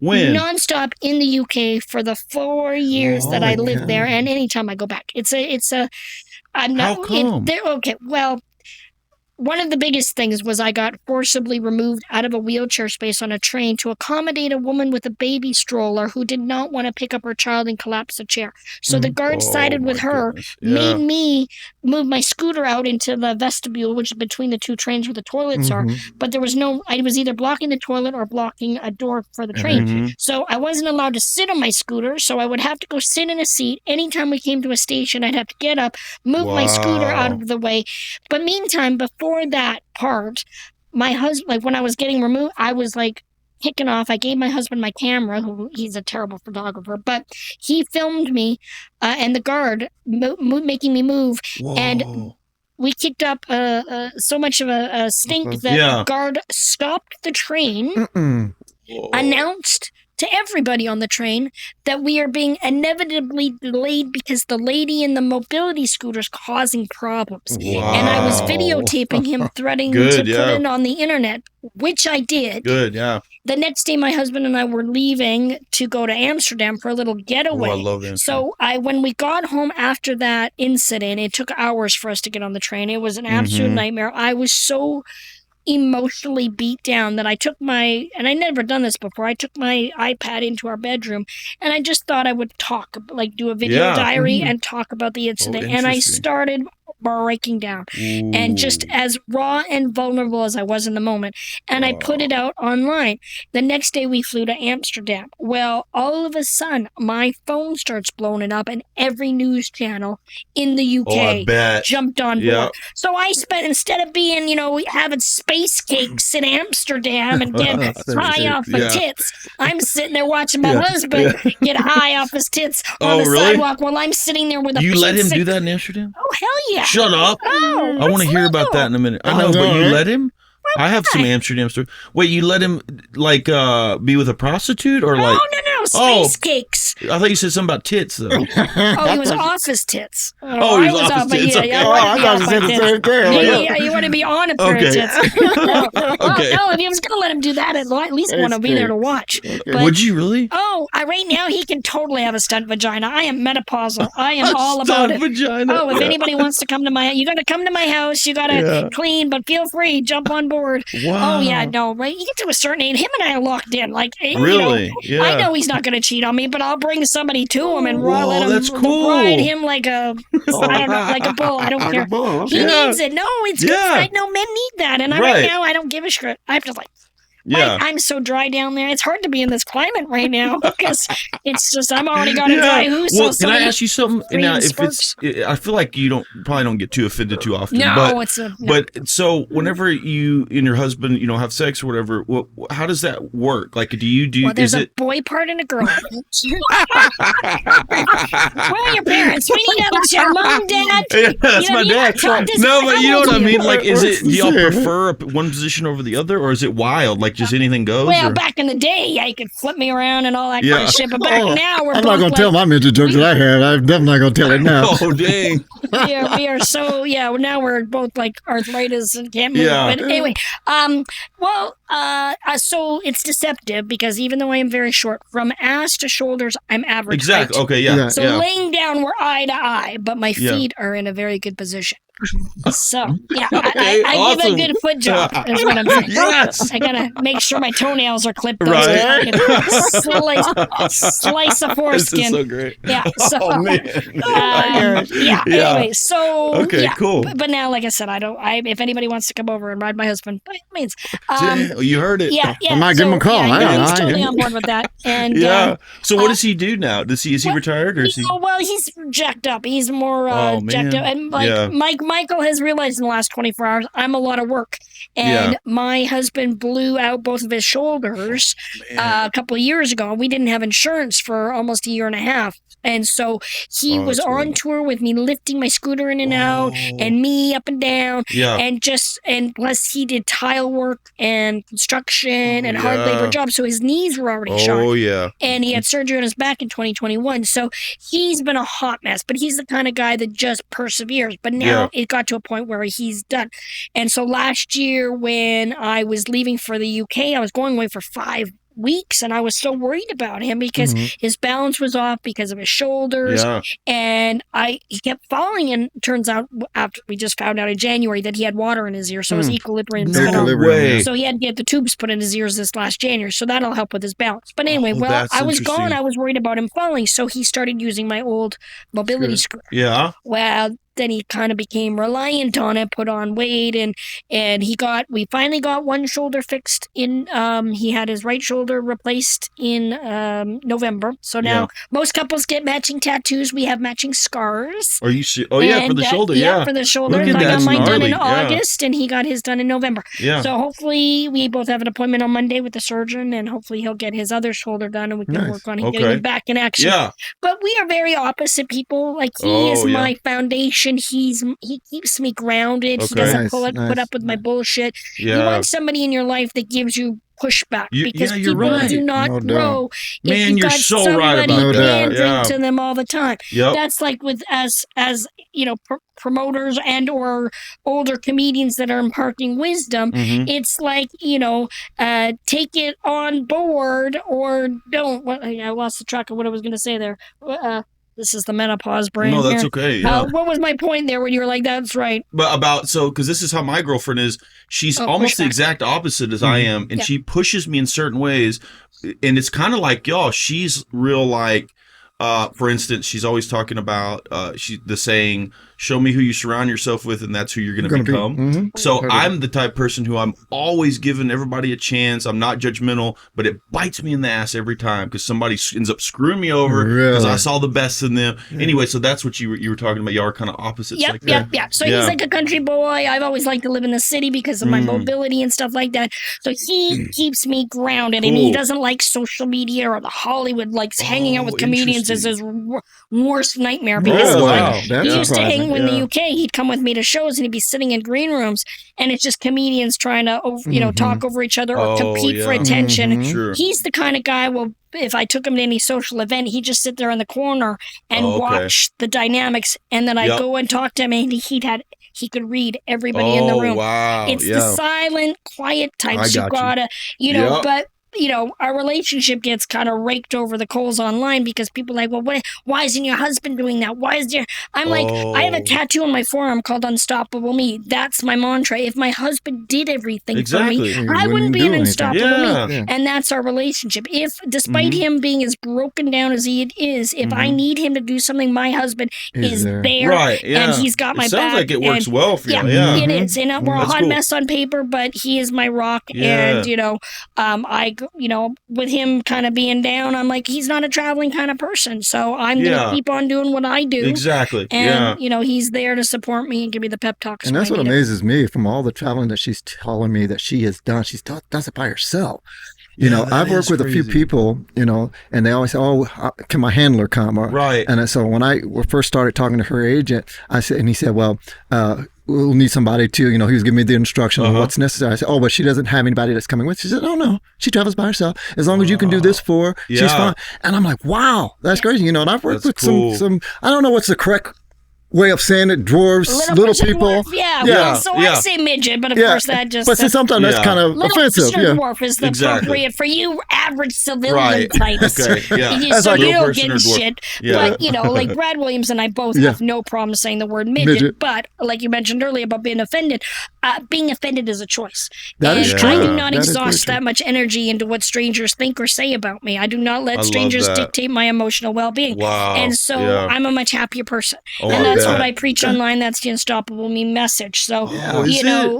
nonstop in the UK for the 4 years that I lived there, and anytime I go back. I'm not. How come? Well, one of the biggest things was I got forcibly removed out of a wheelchair space on a train to accommodate a woman with a baby stroller who did not want to pick up her child and collapse a chair. So the guard sided with her, made me move my scooter out into the vestibule, which is between the 2 trains where the toilets are. But there was I was either blocking the toilet or blocking a door for the train. So I wasn't allowed to sit on my scooter, so I would have to go sit in a seat. Anytime we came to a station, I'd have to get up, move my scooter out of the way. But meantime, before that part, my husband, when I was getting removed, I was kicking off. I gave my husband my camera, he's a terrible photographer, but he filmed me and the guard making me move. And we kicked up so much of a stink that the guard stopped the train, announced to everybody on the train that we are being inevitably delayed because the lady in the mobility scooter is causing problems. And I was videotaping him threatening to put it on the internet, which I did. The next day, my husband and I were leaving to go to Amsterdam for a little getaway. I love Amsterdam. So when we got home after that incident, it took hours for us to get on the train. It was an absolute nightmare. I was so emotionally beat down that I took and I never done this before, I took my iPad into our bedroom and I just thought I would talk, like do a video diary and talk about the incident. And I started breaking down and just as raw and vulnerable as I was in the moment. And I put it out online. The next day we flew to Amsterdam. Well, all of a sudden my phone starts blowing up and every news channel in the UK jumped on board. So I spent, instead of being, having space cakes in Amsterdam and getting high off my tits, I'm sitting there watching my husband get high off his tits on the sidewalk while I'm sitting there with a You let him do that in Amsterdam? Oh, hell yeah. Shut up. Oh, I want to hear about that in a minute. I know, but you let him? I have some Amsterdam stories. Wait, you let him be with a prostitute or No, space cakes. I thought you said something about tits though. He was off his tits. He was off his tits. Yeah, I thought you said the same thing. You want to be on a pair of tits. No, if he was going to let him do that, I'd at least want to be there to watch. But, would you really? Right now he can totally have a stunt vagina. I am menopausal. I am all about it. Vagina. If anybody wants to come to you got to come to my house. You got to clean, but feel free, jump on board. Wow. Oh yeah, no, right? You get to a certain age, him and I are locked in. Like, really? I know he's not going to cheat on me, but I'll bring somebody to him and let him that's cool. ride him like I don't know, like a bull. I don't care. He needs it. No, it's good. I know men need that, and right now I don't give a shit. I'm just like. I'm so dry down there. It's hard to be in this climate right now because it's just I'm already got a dry hoof. Well, can I ask you something? Now, I feel like you probably don't get too offended too often. No, but so whenever you and your husband, have sex or whatever, how does that work? Like, do you do? Well, there's a boy part and a girl. Where are your parents? We need to have mom, dad. Yeah, that's my dad. No, but you know what I mean. Like, do y'all prefer one position over the other, or is it wild? Like, just anything goes? Well, back in the day, you could flip me around and all that kind of shit. But back now, I'm not going to tell my midget jokes that I had. I'm definitely not going to tell it now. Oh, dang. We are so, now we're both like arthritis and can't move. Yeah. But anyway, so it's deceptive because even though I am very short, from ass to shoulders, I'm average. Exactly. Height. Okay, yeah. So laying down, we're eye to eye, but my feet are in a very good position. So, I give a good foot job, is what I'm saying. Yes. I gotta make sure my toenails are clipped. Right. Slice a foreskin. This is so great. Yeah. So, anyway, so. Okay, cool. But now, like I said, if anybody wants to come over and ride my husband, by all means. You heard it. Yeah. I might give him a call. He's totally on board with that. And so what does he do now? Is he retired or is he? Well, he's jacked up. He's more jacked up. And Michael has realized in the last 24 hours, I'm a lot of work. And my husband blew out both of his shoulders a couple of years ago. We didn't have insurance for almost a year and a half. And so he was on tour with me, lifting my scooter in and out and me up and down. Yeah. And plus he did tile work and construction and hard labor jobs. So his knees were already shot. Oh, yeah. And he had surgery on his back in 2021. So he's been a hot mess, but he's the kind of guy that just perseveres. But now it got to a point where he's done. And so last year when I was leaving for the UK, I was going away for 5 weeks and I was so worried about him because his balance was off because of his shoulders and he kept falling, and it turns out after we just found out in January that he had water in his ear, so his equilibrium so he had to get the tubes put in his ears this last January, so that'll help with his balance. But anyway, I was gone, I was worried about him falling, so he started using my old mobility scooter. Well, then he kind of became reliant on it, put on weight, and we finally got one shoulder fixed in, he had his right shoulder replaced in November. So now most couples get matching tattoos. We have matching scars. Are you for the shoulder, for the shoulder. I got mine done in August, and he got his done in November. Yeah. So hopefully we both have an appointment on Monday with the surgeon, and hopefully he'll get his other shoulder done, and we can work on getting him back in action. Yeah. But we are very opposite people. Like he is my foundation. He keeps me grounded. He doesn't put up with my bullshit. You want somebody in your life that gives you pushback because people do not grow. Man, you're so right about that. To them all the time. Yep. That's like with as promoters and or older comedians that are imparting wisdom. It's like take it on board or don't. I lost the track of what I was going to say there. This is the menopause brain. No, that's here. okay. Yeah. What was my point there when you were like, that's right? But because this is how my girlfriend is. She's almost the exact opposite as I am. And she pushes me in certain ways. And it's kind of like, y'all, she's real like, for instance, she's always talking about the saying, show me who you surround yourself with, and that's who you're going to become. So I'm the type of person who I'm always giving everybody a chance. I'm not judgmental, but it bites me in the ass every time because somebody ends up screwing me over because I saw the best in them. Anyway, so that's what you were talking about. Y'all are kind of opposites. Yep. So he's like a country boy. I've always liked to live in the city because of my mobility and stuff like that. So he keeps me grounded, and he doesn't like social media or the Hollywood. Like hanging out with comedians is his worst nightmare because he used to hang in the UK. He'd come with me to shows and he'd be sitting in green rooms, and it's just comedians trying to talk over each other or compete for attention. He's the kind of guy, if I took him to any social event, he'd just sit there in the corner and watch the dynamics, and then I'd go and talk to him, and he could read everybody in the room. It's the silent, quiet types. You gotta, but our relationship gets kind of raked over the coals online because people are like, well, why isn't your husband doing that? I'm like, I have a tattoo on my forearm called Unstoppable Me. That's my mantra. If my husband did everything for me, I wouldn't be an unstoppable me. And that's our relationship. If, despite him being as broken down as he is, if I need him to do something, my husband is there. And he's got my back. Sounds like it works well for you. It is. And we're a hot mess on paper, but he is my rock. And, with him kind of being down, I'm like, he's not a traveling kind of person. So I'm going to keep on doing what I do. Exactly. And, he's there to support me and give me the pep talks. And that's what amazes me from all the traveling that she's telling me that she has done. She does it by herself. I've worked with a few people, and they always say, oh, can my handler come? And so when I first started talking to her agent, he said, well, we'll need somebody to, he was giving me the instruction on what's necessary. I said, oh, but she doesn't have anybody that's coming with. She said, oh, no, she travels by herself. As long as you can do this for her, she's fine. And I'm like, wow, that's crazy. And I've worked with some, I don't know what's the correct way of saying it, dwarves, little people. So I say midget, but of course that just... But sometimes that's kind of offensive. Dwarf is the appropriate for you average civilian types. So you don't get shit. But, like Brad Williams and I both have no problem saying the word midget. But like you mentioned earlier about being offended is a choice. That is true. I do not exhaust that much energy into what strangers think or say about me. I do not let strangers dictate my emotional well-being. And so I'm a much happier person. And that's what I preach online. That's the Unstoppable Me message. So,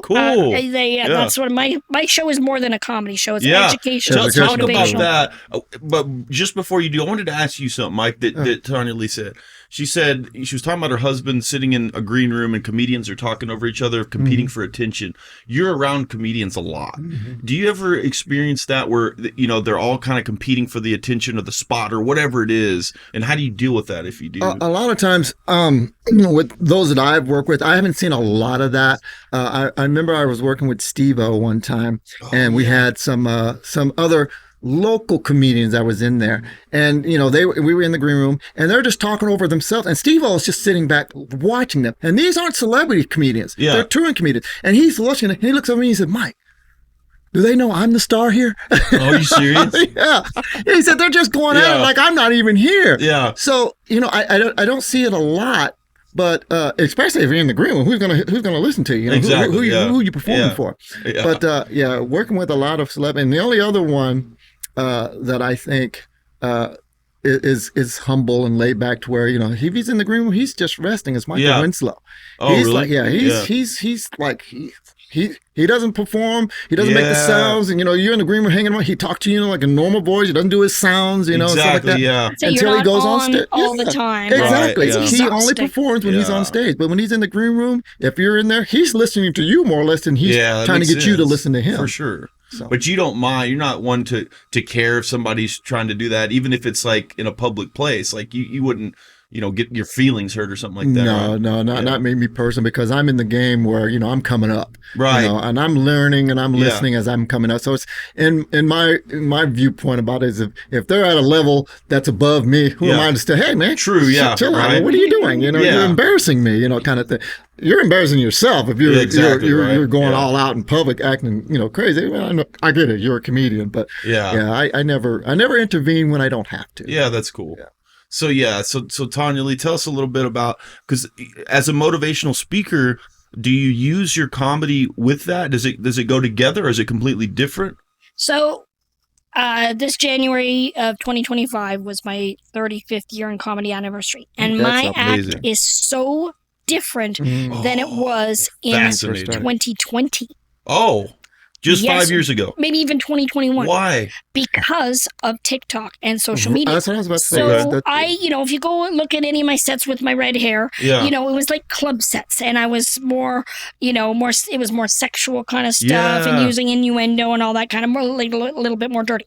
cool. That's what my show is more than a comedy show. It's educational. Talk about that. But just before you do, I wanted to ask you something, Mike, that Tanyalee said. She said she was talking about her husband sitting in a green room and comedians are talking over each other, competing for attention. You're around comedians a lot. Do you ever experience that where, they're all kind of competing for the attention of the spot or whatever it is? And how do you deal with that if you do? A lot of times, with those that I've worked with, I haven't seen a lot of that. I remember I was working with Steve-O one time, and we had some other local comedians that was in there, and we were in the green room, and they're just talking over themselves, and Steve-O is just sitting back watching them, and these aren't celebrity comedians, they're touring comedians, and he's watching, and he looks at me and he said, Mike, do they know I'm the star here? Oh, are you serious? He said they're just going at it like I'm not even here. So I don't see it a lot. But especially if you're in the green room, who's gonna listen to you? Exactly. Who you performing for? But working with a lot of celebrities. And the only other one that I think is humble and laid back to where if he's in the green room, he's just resting. Is Michael Winslow? Oh, he's really? He doesn't perform. He doesn't make the sounds. And you're in the green room hanging around. He talks to you like a normal voice. He doesn't do his sounds. Stuff like that. So until he goes on stage all the time. Exactly. Right, He only performs when he's on stage. But when he's in the green room, if you're in there, he's listening to you more or less than he's trying to get you to listen to him. For sure. So. But you don't mind. You're not one to care if somebody's trying to do that, even if it's like in a public place. Like you wouldn't, get your feelings hurt or something like that. No, not me personally, because I'm in the game where I'm coming up, right? And I'm learning and I'm listening as I'm coming up. So it's in my viewpoint about it is if they're at a level that's above me, who am I to say, hey man, chill out. What are you doing? You're embarrassing me, kind of thing. You're embarrassing yourself if you're going all out in public, acting crazy. Well, I get it. You're a comedian, but I never intervene when I don't have to. Yeah, that's cool. Yeah. So Tanyalee, tell us a little bit about, because as a motivational speaker, do you use your comedy with that? Does it go together, or is it completely different? So this January of 2025 was my 35th year in comedy anniversary, and my act is so different than it was in 2020. Oh. Just 5 years ago. Maybe even 2021. Why? Because of TikTok and social media. That's what I was about to say. So if you go and look at any of my sets with my red hair, it was like club sets, and I was more, it was more sexual kind of stuff and using innuendo and all that kind of more, like a little bit more dirty.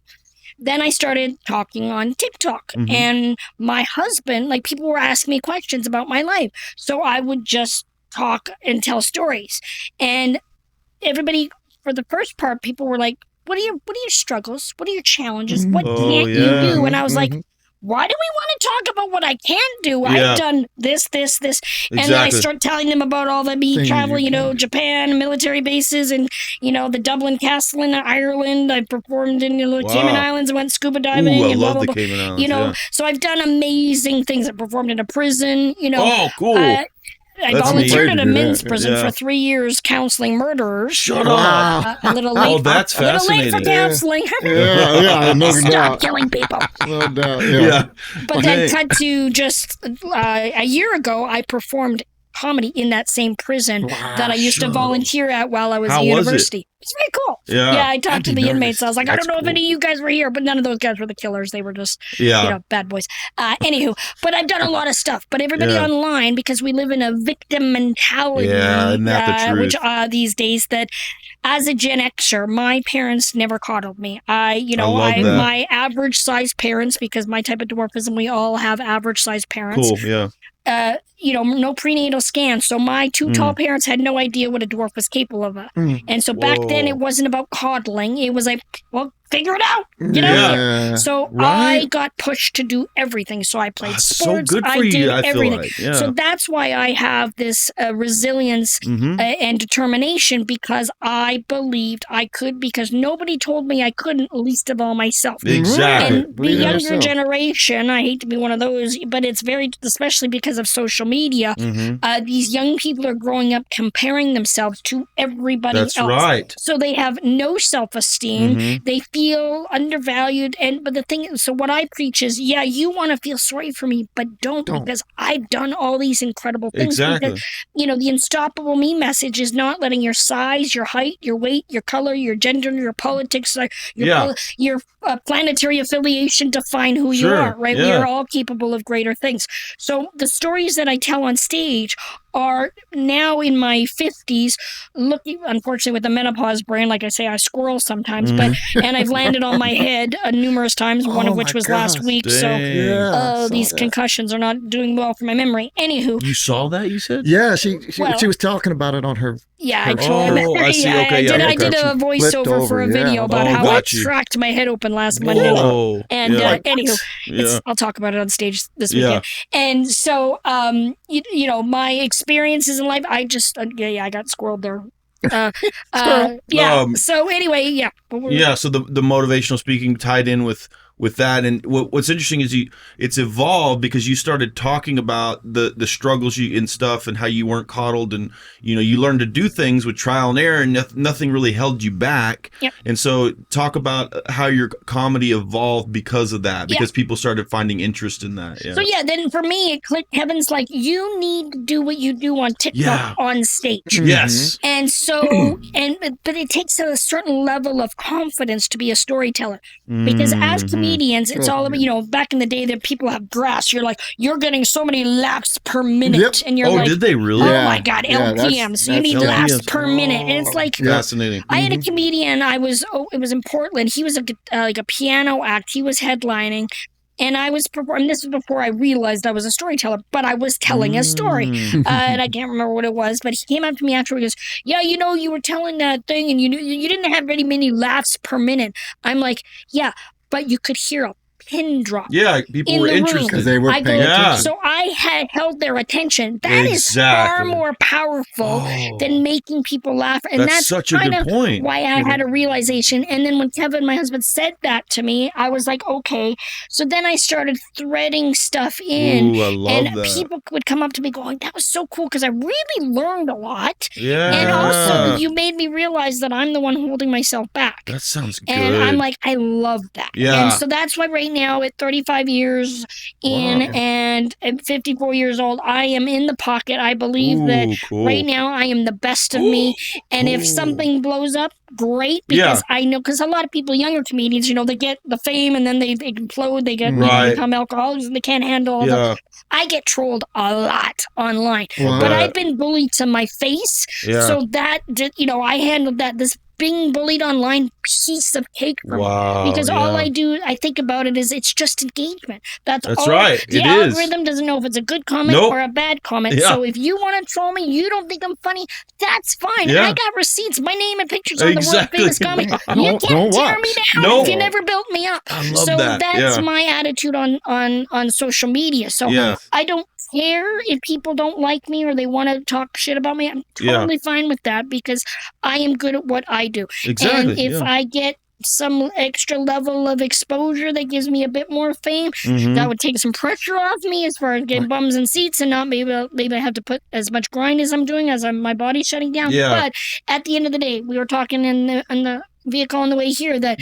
Then I started talking on TikTok, and my husband, like, people were asking me questions about my life. So I would just talk and tell stories, and everybody, for the first part, people were like, what are your struggles? What are your challenges? What can't you do? And I was like, why do we want to talk about what I can't do? I've done this. Exactly. And then I start telling them about all the me traveling, Japan, military bases, and, the Dublin Castle in Ireland. I performed in the Cayman Islands and went scuba diving. I and love blah, the blah, Cayman blah. Islands. So I've done amazing things. I performed in a prison, Oh, cool. I volunteered at a men's prison for 3 years counseling murderers. Shut up. A little late. That's fascinating. A little late for counseling. No Stop doubt. killing people. No doubt. But then cut to just a year ago, I performed comedy in that same prison that I used to volunteer at while I was at university. It's very cool. Yeah, I talked to the inmates. I was like, I don't know if any of you guys were here, but none of those guys were the killers. They were just, bad boys. Anywho, but I've done a lot of stuff. But everybody online, because we live in a victim mentality, isn't that the truth? which these days, that as a Gen Xer, my parents never coddled me. My average size parents, because my type of dwarfism, we all have average size parents. Cool, yeah. No prenatal scans. So my two tall parents had no idea what a dwarf was capable of. And so back then it wasn't about coddling. It was like, well, figure it out. Get out here. So I got pushed to do everything. So I played sports. So good for I did everything. Like. Yeah. So that's why I have this resilience and determination, because I believed I could, because nobody told me I couldn't, least of all myself. Exactly. And the younger generation, I hate to be one of those, but it's very, especially because of social media, these young people are growing up comparing themselves to everybody else. That's right. So they have no self-esteem. They feel undervalued. But the thing is, so what I preach is, you want to feel sorry for me, but don't, because I've done all these incredible things. Exactly. Because, the unstoppable me message is not letting your size, your height, your weight, your color, your gender, your politics, your planetary affiliation define who you are, right? We are all capable of greater things. So the stories that I tell on stage are now in my 50s, looking, unfortunately, with the menopause brain, like I say, I squirrel sometimes, and I've landed on my head numerous times, one of which was last week. Dang. So these concussions are not doing well for my memory. Anywho. You saw that, you said? Yeah, she was talking about it on her. Yeah, I told him. I see. Okay, I did a voiceover for a video about how I cracked my head open last Monday. And anywho, I'll talk about it on stage this weekend. And so, my experiences in life, I just, I got squirreled there. So anyway, So the motivational speaking tied in with that, and what's interesting is it's evolved because you started talking about the struggles and stuff, and how you weren't coddled, and you learned to do things with trial and error, and nothing really held you back. And so talk about how your comedy evolved because of that, because people started finding interest in that. So then for me it clicked. Heaven's like, you need to do what you do on TikTok on stage. Yes. And so but it takes a certain level of confidence to be a storyteller, because as comedians, it's all about, back in the day that people have graphs, you're getting so many laps per minute, and you're like, did they really? Oh my God, LPM. So you need laps per minute, and it's like fascinating. I had a comedian. It was in Portland. He was like a piano act. He was headlining. And I was performing. This was before I realized I was a storyteller, but I was telling a story. And I can't remember what it was, but he came up to me after. He goes, you were telling that thing, and you didn't have very many laughs per minute. I'm like, but you could hear a pin drop. Yeah, people were interested because they were paying attention. So I had held their attention. That is far more powerful than making people laugh. And that's such a good point. Why I had a realization. And then when Kevin, my husband, said that to me, I was like, okay. So then I started threading stuff in. Ooh, I love that. People would come up to me going, that was so cool because I really learned a lot. Yeah. And also you made me realize that I'm the one holding myself back. That sounds good. And I'm like, I love that. Yeah. And so that's why right now at 35 years in and at 54 years old, I am in the pocket. I believe that right now I am the best of me. And if something blows up, great, because I know, because a lot of people, younger comedians, they get the fame and then they implode, they get become alcoholics and they can't handle all that. I get trolled a lot online, but I've been bullied to my face. So that, I handled that. This being bullied online, piece of cake for me. Because all I think about it is it's just engagement. That's all. Right. The algorithm doesn't know if it's a good comment or a bad comment. So if you want to troll me, you don't think I'm funny, that's fine. I got receipts, my name and pictures on the world famous comic. You can't tear me down if you never built me up. I love that. That's my attitude on social media. So I don't care if people don't like me or they want to talk shit about me. I'm totally fine with that because I am good at what I do. Exactly. And if I get some extra level of exposure that gives me a bit more fame, that would take some pressure off me as far as getting bums and seats and not maybe I have to put as much grind as I'm doing as my body's shutting down. But at the end of the day, we were talking in the vehicle on the way here that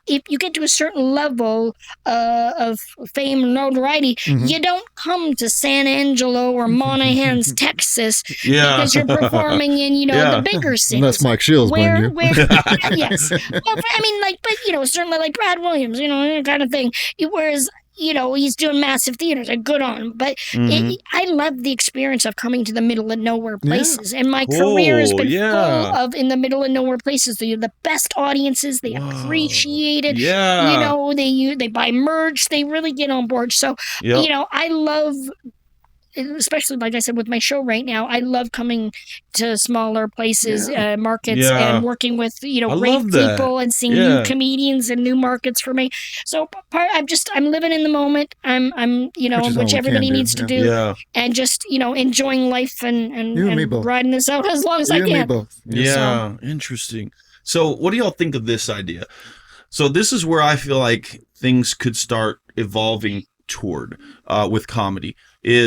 if you get to a certain level of fame and notoriety, you don't come to San Angelo or Monahans, Texas, because you're performing in the bigger cities. Unless Mike Shields bring you. Yes. Well, I mean, but certainly like Brad Williams, kind of thing. Whereas he's doing massive theaters. Good on him. But I love the experience of coming to the middle of nowhere places. And my career has been full of in the middle of nowhere places. They're the best audiences. They appreciate it. They buy merch. They really get on board. So, I love, especially like I said with my show right now, I love coming to smaller places, markets, and working with great people and seeing new comedians and new markets for me. So I'm living in the moment. I'm which everybody needs to do, and just enjoying life and riding this out as long as I can. Interesting. So what do y'all think of this idea? So this is where I feel like things could start evolving toward with comedy.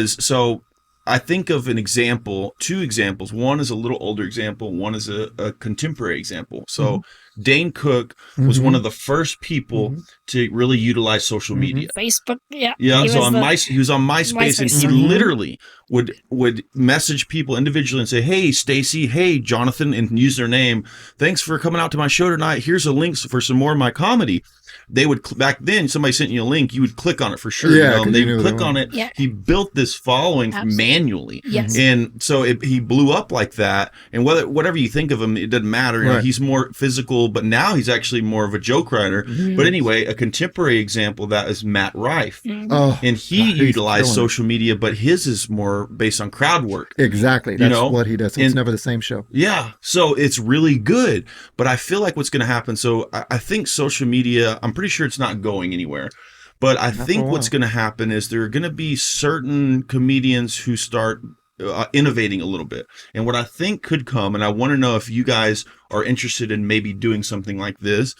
So I think of two examples. One is a little older example. One is a contemporary example. So Dane Cook was one of the first people to really utilize social media. Facebook, Yeah, so he was on MySpace, and he literally would message people individually and say, "Hey, Stacy, hey, Jonathan," and use their name. "Thanks for coming out to my show tonight. Here's a link for some more of my comedy." They would, back then, somebody sent you a link, you would click on it for sure. And they would click on it. Yeah. He built this following manually. Yes. And so he blew up like that. And whatever you think of him, it doesn't matter. He's more physical, but now he's actually more of a joke writer. But anyway, a contemporary example of that is Matt Rife. And he utilized social media, but his is more based on crowd work. Exactly. That's what he does. It's never the same show. Yeah. So it's really good. But I feel like what's going to happen, so I think social media, I'm pretty sure it's not going anywhere, but I think what's going to happen is there are going to be certain comedians who start innovating a little bit. And what I think could come, and I want to know if you guys are interested in maybe doing something like this,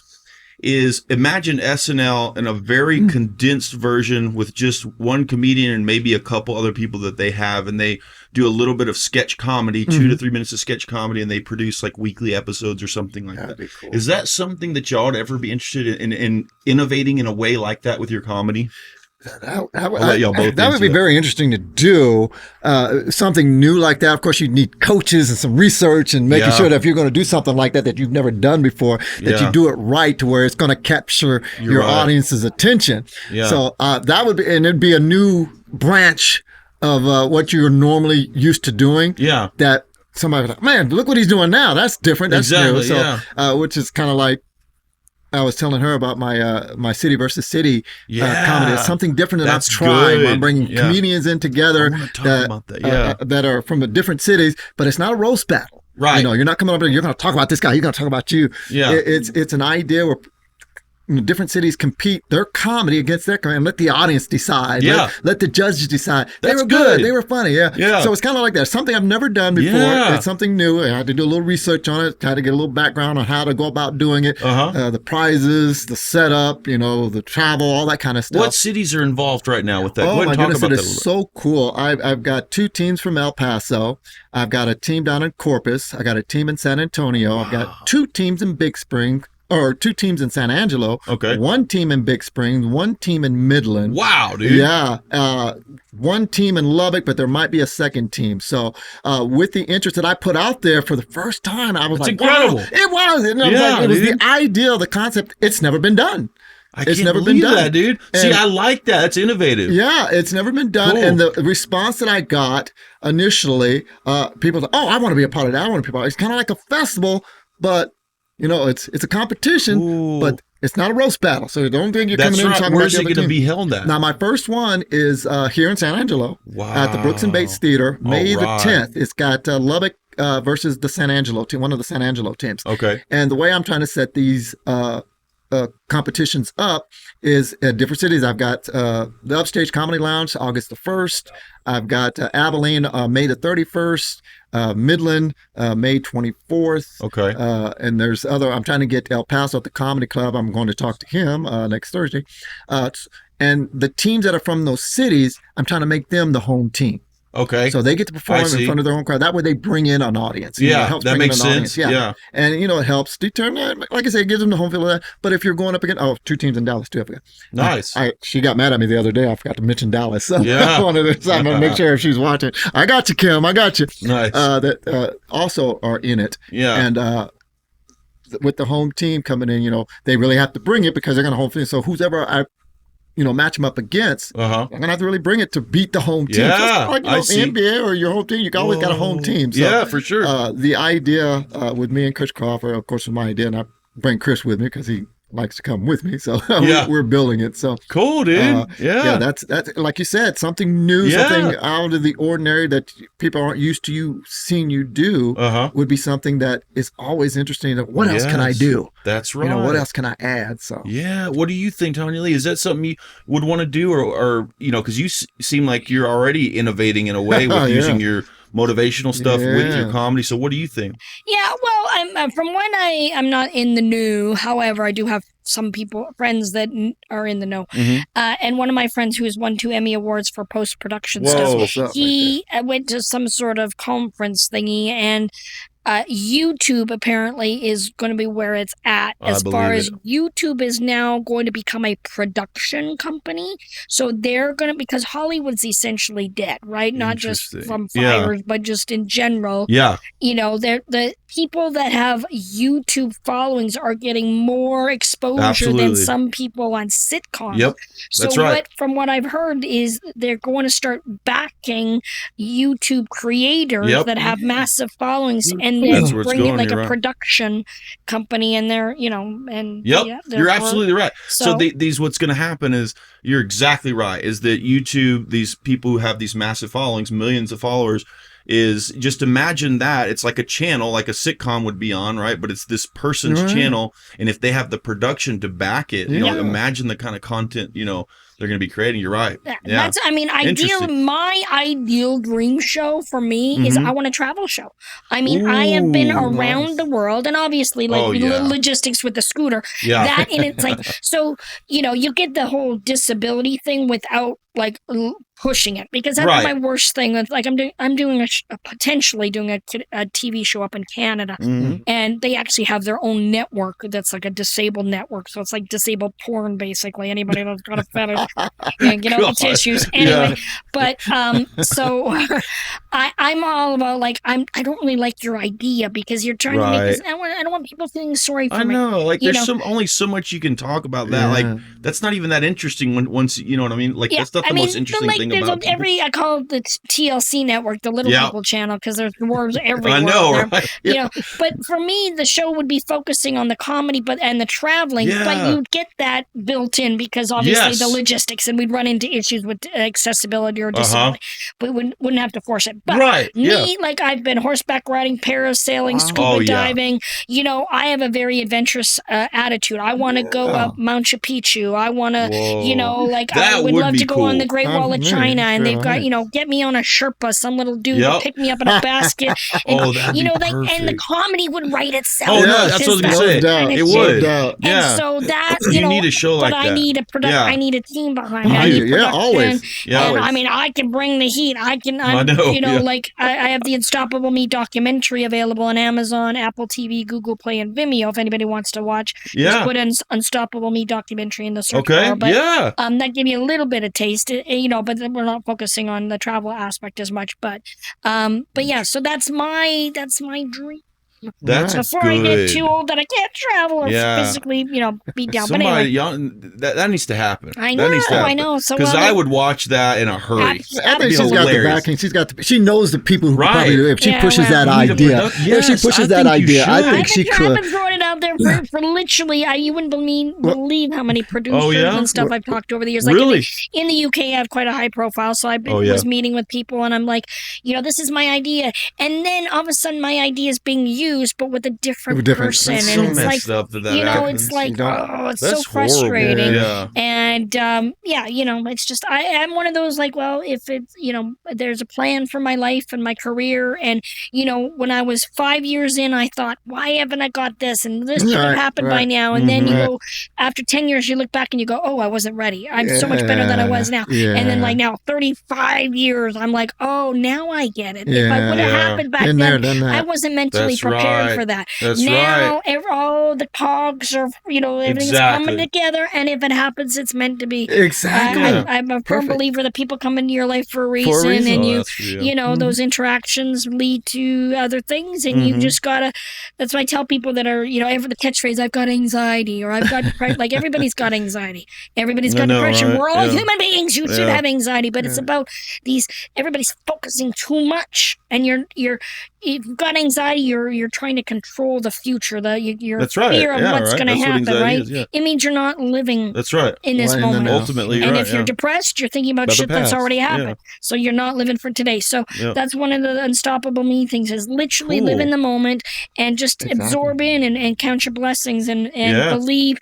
is imagine SNL in a very condensed version with just one comedian and maybe a couple other people that they have, and they do a little bit of sketch comedy, 2 to 3 minutes of sketch comedy, and they produce like weekly episodes or something like that. Cool. Is that something that y'all would ever be interested in innovating in a way like that with your comedy? That would be very interesting to do something new like that. Of course, you need coaches and some research and making sure that if you're going to do something like that you've never done before, that you do it right to where it's going to capture your audience's attention. So that would be, and it'd be a new branch of what you're normally used to doing. That somebody was like, man, look what he's doing now. That's different. That's new. So, which is kind of like, I was telling her about my City versus City comedy. It's something different that I'm trying. I'm bringing comedians in together that are from different cities, but it's not a roast battle. Right. You're not coming up and you're going to talk about this guy. You're going to talk about you. Yeah. It's an idea where different cities compete their comedy against their comedy and let the audience decide. Yeah. Let the judges decide. They That's were good. good. They were funny. Yeah. So it's kind of like that. Something I've never done before. Yeah. It's something new. I had to do a little research on it, try to get a little background on how to go about doing it. The prizes, the setup, the travel, all that kind of stuff. What cities are involved right now with that? Oh, Go ahead my and talk goodness, about it that a is little so cool. I've got 2 teams from El Paso. I've got a team down in Corpus. I got a team in San Antonio. Wow. I've got 2 teams in Big Spring. Or 2 teams in San Angelo. Okay. 1 team in Big Springs, 1 team in Midland. Wow, dude. Yeah. 1 team in Lubbock, but there might be a second team. So with the interest that I put out there for the first time, I was It's like, incredible. wow, it was. And it was the idea, the concept. It's never been done. It's never been done. That, dude. See, I like that. It's innovative. Yeah, it's never been done. Cool. And the response that I got initially, people thought, I want to be a part of that. I want to be a part of it. It's kind of like a festival, but it's a competition, but it's not a roast battle. So don't think you're coming in and talking Where's about it going to be held at? Now, my first one is here in San Angelo at the Brooks and Bates Theater, May the 10th. It's got Lubbock versus the San Angelo team, one of the San Angelo teams. Okay. And the way I'm trying to set these competitions up is at different cities. I've got the Upstage Comedy Lounge, August the 1st. I've got Abilene, May the 31st. Midland, May 24th. Okay. And there's I'm trying to get El Paso at the Comedy Club. I'm going to talk to him next Thursday. And the teams that are from those cities, I'm trying to make them the home team. Okay. So they get to perform in front of their own crowd. That way they bring in an audience. It helps that bring makes in an sense. Audience. Yeah. And, it helps determine, like I say, it gives them the home feel of that. But if you're going up against, 2 teams in Dallas too, I forgot. Nice. She got mad at me the other day. I forgot to mention Dallas. So Yeah. I wanted to make sure if she's watching. I got you, Kim. I got you. Nice. That also are in it. Yeah. And with the home team coming in, they really have to bring it because they're going to home team. So who's ever I match them up against, I'm going to have to really bring it to beat the home team. Yeah, so like, the NBA or your home team, you always got a home team. So, yeah, for sure. The idea with me and Chris Crawford, of course, was my idea, and I bring Chris with me because he likes to come with me. So we're building it. So cool, dude. Yeah, that's like you said, something new, something out of the ordinary that people aren't used to seeing you do would be something that is always interesting. What else can I do? That's right. What else can I add? So yeah, what do you think, Tanyalee? Is that something you would want to do, or because you seem like you're already innovating in a way with using your motivational stuff with your comedy. So what do you think? Yeah, well, I'm from when I'm not in the know. However, I do have some friends that are in the know. Mm-hmm. And one of my friends who has won 2 Emmy Awards for post-production stuff, he went to some sort of conference thingy, and YouTube apparently is going to be where it's at as far as YouTube is now going to become a production company. So they're going to, because Hollywood's essentially dead, right? Not just from fires, but just in general. Yeah. The people that have YouTube followings are getting more exposure than some people on sitcoms. Yep. That's right. From what I've heard is they're going to start backing YouTube creators that have massive followings, and then bring in like a production company, and they're you're absolutely right. So these what's going to happen is, you're exactly right, is that YouTube, these people who have these massive followings, millions of followers, is just imagine that it's like a channel, like a sitcom would be on, right? But it's this person's channel, and if they have the production to back it, imagine the kind of content they're going to be creating. You're right. Yeah. That's, my ideal dream show for me is I want a travel show. I have been around the world, and obviously logistics with the scooter. Yeah. That, and it's like, so, you get the whole disability thing without like pushing it, because that's my worst thing. Like I'm potentially doing a TV show up in Canada, and they actually have their own network that's like a disabled network. So it's like disabled porn, basically. Anybody that's got a fetish, the tissues. Anyway, but so I'm all about like I don't really like your idea, because you're trying to make this. I don't want people feeling sorry for me. I know, like there's only so much you can talk about that. Like that's not even that interesting once you know what I mean. Like that's not the most interesting thing about it. I call it the TLC network, the Little People channel, because there's dwarves everywhere. I know, right? But for me, the show would be focusing on the comedy, and the traveling, but you'd get that built in, because obviously the logistics logistics, and we'd run into issues with accessibility or disability. We wouldn't have to force it. But like I've been horseback riding, parasailing, scuba diving. You know, I have a very adventurous attitude. I want to go up Mount Picchu. I want to, you know, like I would love to go on the Great Wall of China, and they've got, you know, get me on a Sherpa, some little dude to pick me up in a basket. And, you know, like, and the comedy would write itself. Oh, no, that's what I was going to say. It would. And so that, you know, need a show like that. I need I need a team behind me. I need always. And, I mean, I can bring the heat. You know, like I have the Unstoppable Me documentary available on Amazon, Apple TV, Google Play, and Vimeo. If anybody wants to watch, just put in Unstoppable Me documentary in the search bar. But that gave you a little bit of taste, you know. But we're not focusing on the travel aspect as much. But yeah, so that's my dream. That's before good. I get too old that I can't travel or physically, you know, be down. Somebody but anyway, young, that needs to happen. I know. So because I would watch that in a hurry. I think she's got the backing. She knows the people who probably, if she pushes that idea. If she pushes that idea, I think she could. I've been throwing it out there for literally. You wouldn't believe how many producers and stuff I've talked to over the years. Like really? In the UK, I have quite a high profile, so I was meeting with people, and I'm like, you know, this is my idea, and then all of a sudden, my idea is being used, but with a different person, that's and so it's like, you know, it's like, it's so frustrating. And you know, it's just I'm one of those, like, well, if it's, you know, there's a plan for my life and my career, and you know, when I was 5 years in, I thought, why haven't I got this, and this should have happened by now, and then you go after 10 years, you look back and you go, oh, I wasn't ready. I'm so much better than I was now. And then like now 35 years, I'm like, oh, now I get it. If I would have happened back then, I wasn't mentally prepared for that. That's now all the cogs are, you know, everything's coming together, and if it happens, it's meant to be. Exactly. I'm a firm believer that people come into your life for a reason, and you know, those interactions lead to other things, and you just gotta. That's why I tell people that are, you know, the catchphrase, I've got anxiety, or I've got depression. Like, everybody's got anxiety, everybody's got depression. Right? We're all human beings. You should have anxiety, but it's about everybody's focusing too much, and you've got anxiety. You're trying to control the future, your fear of what's going to happen, right? It means you're not living in this moment. Ultimately, and if you're depressed, you're thinking about shit that's already happened. So you're not living for today. So that's one of the Unstoppable Me things, is literally live in the moment and just absorb in and count your blessings and believe,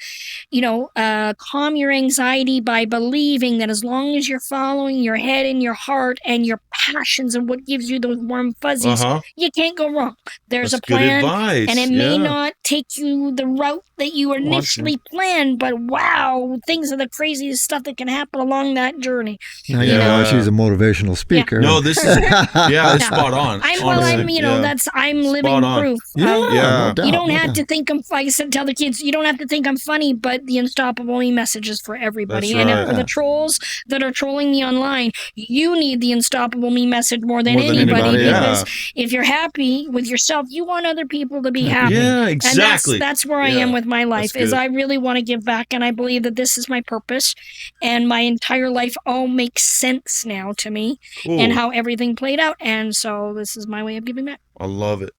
you know, calm your anxiety by believing that as long as you're following your head and your heart and your passions and what gives you those warm fuzzies, you can't go wrong. There's a plan, and it may not take you the route that you initially planned, but wow, things are the craziest stuff that can happen along that journey. Now you know she's a motivational speaker. No, this is it's spot on. I'm living proof. You don't have to think like I said, tell the kids, you don't have to think I'm funny, but the Unstoppable Me message is for everybody. And for the trolls that are trolling me online, you need the Unstoppable Me message more than anybody, because if you're happy with yourself, you want other people to be happy. Yeah, exactly. And that's where I am with my life, is I really want to give back, and I believe that this is my purpose, and my entire life all makes sense now to me, and how everything played out, and so this is my way of giving back. I love it.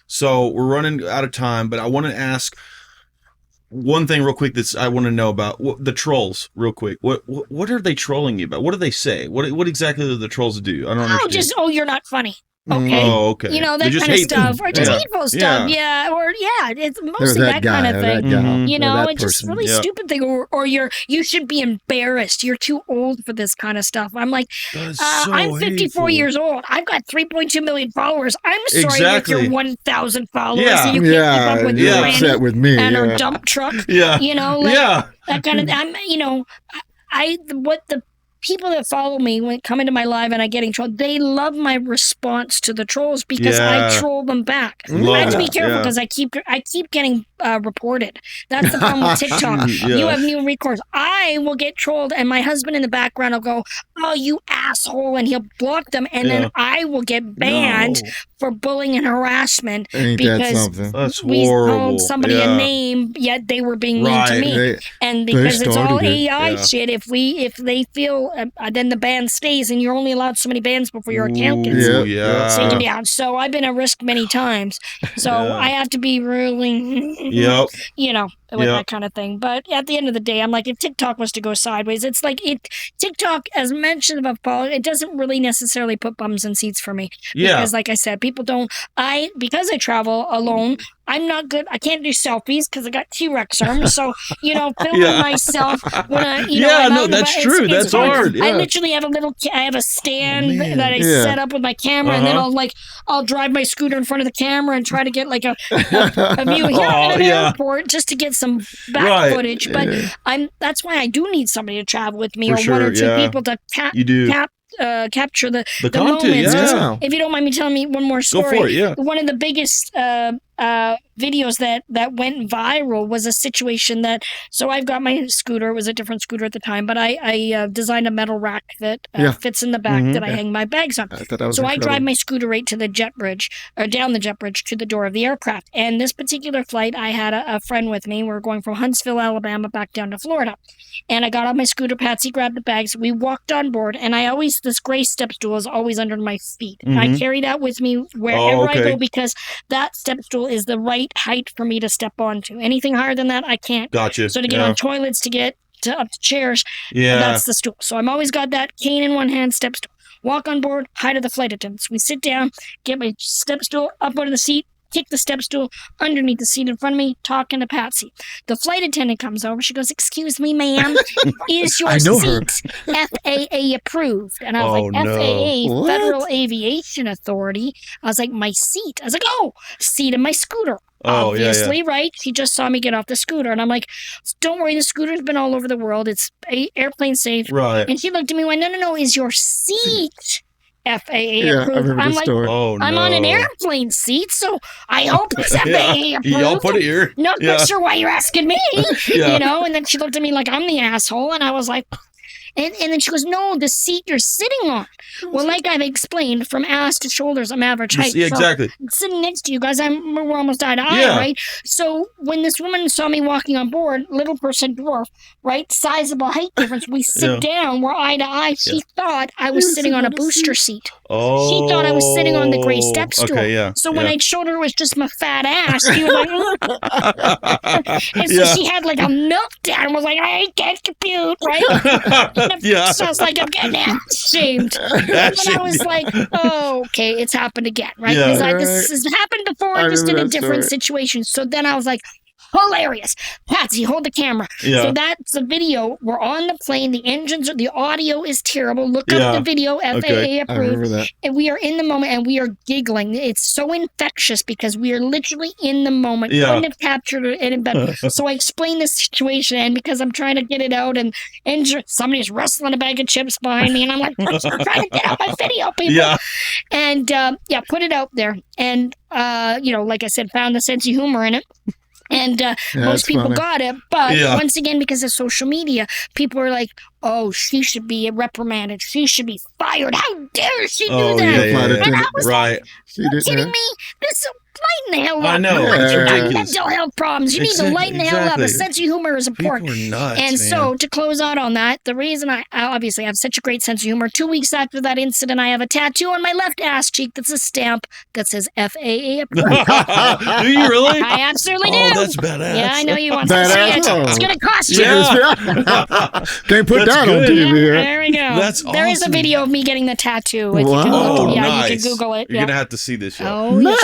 So we're running out of time, but I want to ask one thing real quick I want to know about the trolls real quick. What are they trolling you about? What do they say? What exactly do the trolls do? I don't understand. You're not funny. Okay. Oh, okay. You know, that kind of stuff. Or just hateful stuff. Yeah. Or it's mostly that kind of thing. You know, it's just really stupid thing. Or you should be embarrassed. You're too old for this kind of stuff. I'm like, I'm 54 years old. I've got 3.2 million followers. I'm sorry with your 1,000 followers. So you can't keep up with your upset with me. And her dump truck. You know, that kind of, what the people that follow me when come into my live and I get trolled, they love my response to the trolls, because I troll them back. I have to be careful, because I keep getting reported. That's the problem with TikTok. You have new recourse. I will get trolled, and my husband in the background will go, "Oh, you asshole," and he'll block them, and then I will get banned for bullying and harassment. Because we called somebody a name, yet they were being mean to me. And because it's all AI shit, if they feel, then the ban stays, and you're only allowed so many bans before your account gets taken down. So I've been at risk many times. So I have to be really, you know, with that kind of thing. But at the end of the day, I'm like, if TikTok was to go sideways, it's like TikTok, as mentioned above, Paul, it doesn't really necessarily put bums in seats for me. Because like I said, people don't, because I travel alone, I'm not good. I can't do selfies because I got T-Rex arms. So, filming myself when I, that's true. That's hard. I literally have I have a stand that I set up with my camera, and then I'll drive my scooter in front of the camera and try to get like a view here at an airport just to get some back footage. But that's why I do need somebody to travel with me, or one or two people to capture the content, moments. If you don't mind me telling me one more story. Go for it, one of the biggest videos that went viral was a situation so I've got my scooter. It was a different scooter at the time, but I designed a metal rack that fits in the back that I hang my bags on. I drive my scooter right to the jet bridge, or down the jet bridge to the door of the aircraft. And this particular flight, I had a friend with me. We were going from Huntsville, Alabama, back down to Florida. And I got on my scooter, Patsy grabbed the bags, we walked on board, and this gray step stool is always under my feet. I carry that with me wherever I go, because that step stool is the right height for me to step onto. Anything higher than that, I can't. Gotcha. So to get on toilets, to get up to chairs, that's the stool. So I'm always got that cane in one hand, step stool. Walk on board, hi to the flight attendants. We sit down, get my step stool up under the seat, kick the step stool underneath the seat in front of me, talking to Patsy. The flight attendant comes over. She goes, "Excuse me, ma'am, is your seat FAA approved?" And I was like, FAA, Federal Aviation Authority. I was like, my seat. I was like, seat in my scooter. Obviously, right? She just saw me get off the scooter. And I'm like, don't worry, the scooter's been all over the world. It's airplane safe. Right. And she looked at me and went, no, is your seat FAA approved? I'm like, I'm on an airplane seat, so I hope it's FAA approved. Y'all put it here. Not quite sure why you're asking me, And then she looked at me like I'm the asshole, and I was like, and then she goes, "No, the seat you're sitting on." Well, like I've explained, from ass to shoulders, I'm average height. Yeah, exactly. So sitting next to you guys, we're almost eye to eye, right? So when this woman saw me walking on board, little person, dwarf, right, sizable height difference, we sit down, we're eye to eye. She thought I was sitting on a booster seat. She thought I was sitting on the gray step stool. So when I showed her it was just my fat ass, she was like, and so she had like a meltdown and was like, "I can't compute," right? So I was like, I'm getting ashamed. And I was like, okay, it's happened again, right? Because this has happened before, just in a different situation. So then I was like, hilarious. Patsy, hold the camera. So that's the video. We're on the plane. The audio is terrible. Look up the video, FAA approved. And we are in the moment and we are giggling. It's so infectious because we are literally in the moment. Couldn't have captured it any better. So I explained the situation, and because I'm trying to get it out, and somebody's wrestling a bag of chips behind me, and I'm like, I'm trying to get out my video, people. And put it out there. And, like I said, found the sense of humor in it. And most people got it. But once again, because of social media, people are like, "Oh, she should be reprimanded. She should be fired. How dare she do that?" And I was like, "You're kidding me? This lighten the hell up. I know. You got mental health problems. You need to lighten the hell up. A sense of humor is important." People are nuts, and so to close out on that, the reason I obviously have such a great sense of humor, 2 weeks after that incident, I have a tattoo on my left ass cheek that's a stamp that says FAA approved. Do you really? I absolutely do. Oh, that's badass. Yeah, I know you want to see it. It's going to cost you. Can't put that on TV. There we go. That's awesome. There is a video of me getting the tattoo. If you can look, you can Google it. You're going to have to see this show. Oh, Matt,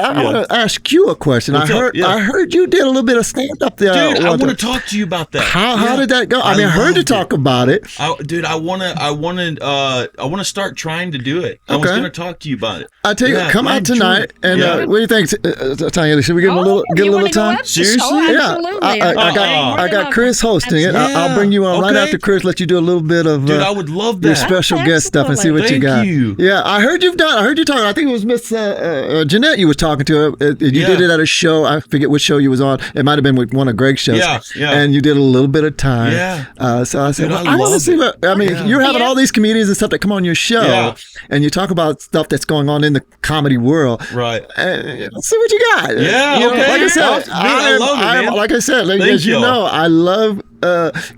I want to ask you a question. I heard you did a little bit of stand-up there. Dude, I want to talk to you about that. How did that go? I heard you talk about it. Dude, I want to start trying to do it. I was going to talk to you about it. I tell you, come out tonight, and what do you think, Tanyalee? Should we give him a little time? Seriously? Absolutely. I got Chris hosting it. I'll bring you on right after Chris. Let you do a little bit of I would love that. Your special guest stuff and see what you got. Thank you. Yeah, I heard you talking. I think it was Miss Jeanette you was talking to. You did it at a show. I forget which show you was on. It might have been with one of Greg's shows. Yeah. And you did a little bit of time. Yeah. So I said, I want to see. You're having all these comedians and stuff that come on your show, and you talk about stuff that's going on in the comedy world. Right. Let's see what you got. Yeah. Okay. Like I said, I love it, man. Like I said, Thank as you know, I love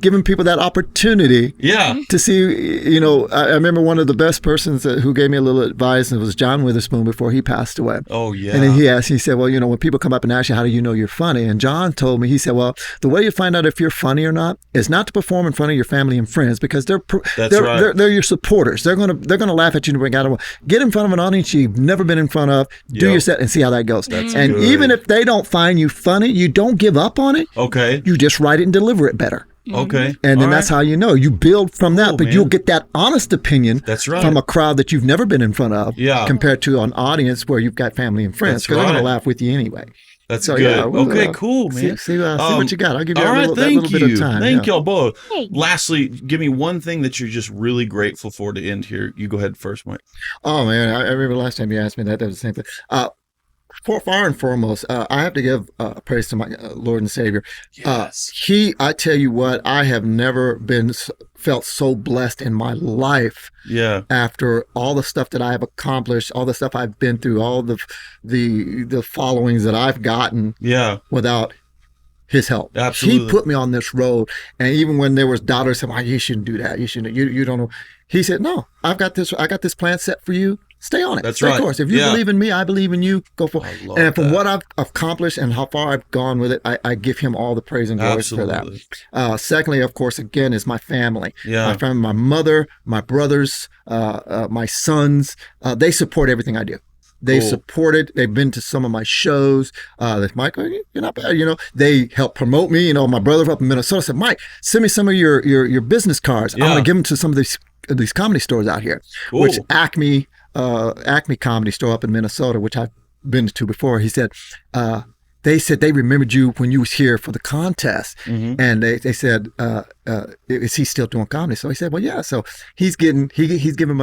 giving people that opportunity. Yeah. To see, I remember one of the best persons who gave me a little advice, and it was John Witherspoon before he passed away. Oh, yeah. And then he said, well, when people come up and ask you, how do you know you're funny? And John told me, he said, well, the way you find out if you're funny or not is not to perform in front of your family and friends, because they're your supporters. They're gonna laugh at you and bring out. Get in front of an audience you've never been in front of, do your set and see how that goes. That's and good. Even if they don't find you funny, you don't give up on it. Okay. You just write it and deliver it better. Okay. And then that's how you know. You build from that, but man. you'll get that honest opinion from a crowd that you've never been in front of, compared to an audience where you've got family and friends, because they're going to laugh with you anyway. That's good. Yeah, okay, cool, man. See what you got. I'll give you that little bit of time. Thank y'all both. Hey. Lastly, give me one thing that you're just really grateful for to end here. You go ahead first, Mike. Oh, man. I remember last time you asked me that was the same thing. Far and foremost, I have to give praise to my Lord and Savior. Yes. I tell you what, I have never felt so blessed in my life. Yeah. After all the stuff that I have accomplished, all the stuff I've been through, all the followings that I've gotten. Yeah. Without his help. Absolutely. He put me on this road, and even when there was doubters saying, you shouldn't do that. You shouldn't. You don't know. He said, no, I got this plan set for you. Stay on it. That's Stay right. course. If you believe in me, I believe in you. Go for it. And from what I've accomplished and how far I've gone with it, I give him all the praise and glory for that. Secondly, of course, again, is my family. Yeah. My family, my mother, my brothers, my sons. They support everything I do. They supported. They've been to some of my shows. Mike, you're not bad. They help promote me. My brother up in Minnesota said, Mike, send me some of your business cards. I want to give them to some of these comedy stores out here, which Acme Comedy Store up in Minnesota, which I've been to before. He said, they said they remembered you when you was here for the contest. Mm-hmm. And they said, is he still doing comedy? So he said, well, yeah. So he's giving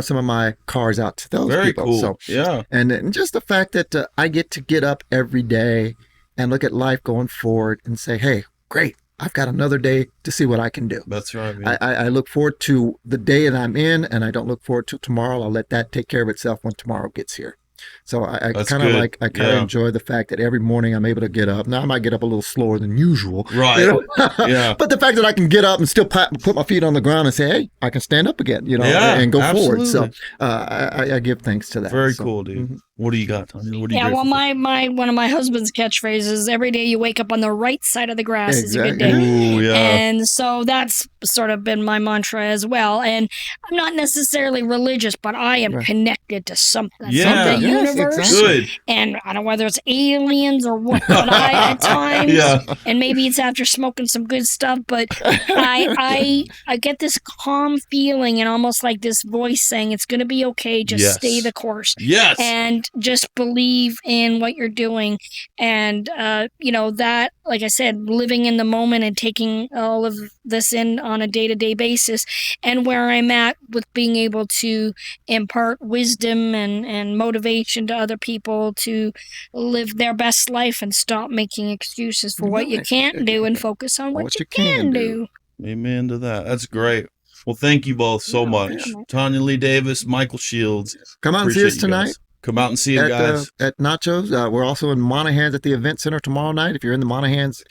some of my cards out to those people. Cool. So, yeah. And just the fact that I get up every day and look at life going forward and say, hey, great. I've got another day to see what I can do. That's right, man. I look forward to the day that I'm in, and I don't look forward to tomorrow. I'll let that take care of itself when tomorrow gets here. So I kind of enjoy the fact that every morning I'm able to get up. Now I might get up a little slower than usual. Right. Yeah. But the fact that I can get up and still put my feet on the ground and say, hey, I can stand up again, and go forward. So I give thanks to that. Very cool, dude. Mm-hmm. What do you got, Tanya? What do you my one of my husband's catchphrases is every day you wake up on the right side of the grass is a good day. Ooh, yeah. And so that's sort of been my mantra as well. And I'm not necessarily religious, but I am connected to something. Yeah. The universe. Exactly. Good. And I don't know whether it's aliens or what, but I at times, and maybe it's after smoking some good stuff, but I get this calm feeling and almost like this voice saying it's going to be okay. Just stay the course. Yes. And just believe in what you're doing. And, that, like I said, living in the moment and taking all of this in on a day-to-day basis, and where I'm at with being able to impart wisdom and motivation to other people to live their best life and stop making excuses for what you can't do and focus on what you can do. Amen to that. That's great. Well, thank you both so much. Tanyalee Davis, Michael Shields. Come out and see us tonight. Guys. Come out and see it, guys. At Nachos. We're also in Monahans at the Event Center tomorrow night. If you're in the Monahans,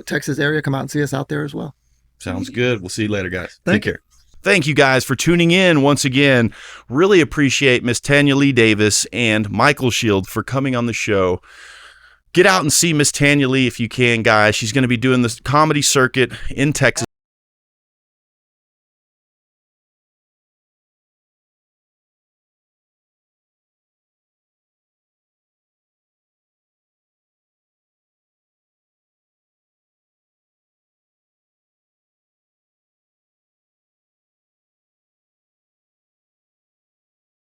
Texas area, come out and see us out there as well. Sounds good. We'll see you later, guys. Take care. Thank you guys for tuning in once again. Really appreciate Miss Tanyalee Davis and Michael Shields for coming on the show. Get out and see Miss Tanyalee if you can, guys. She's going to be doing this comedy circuit in Texas.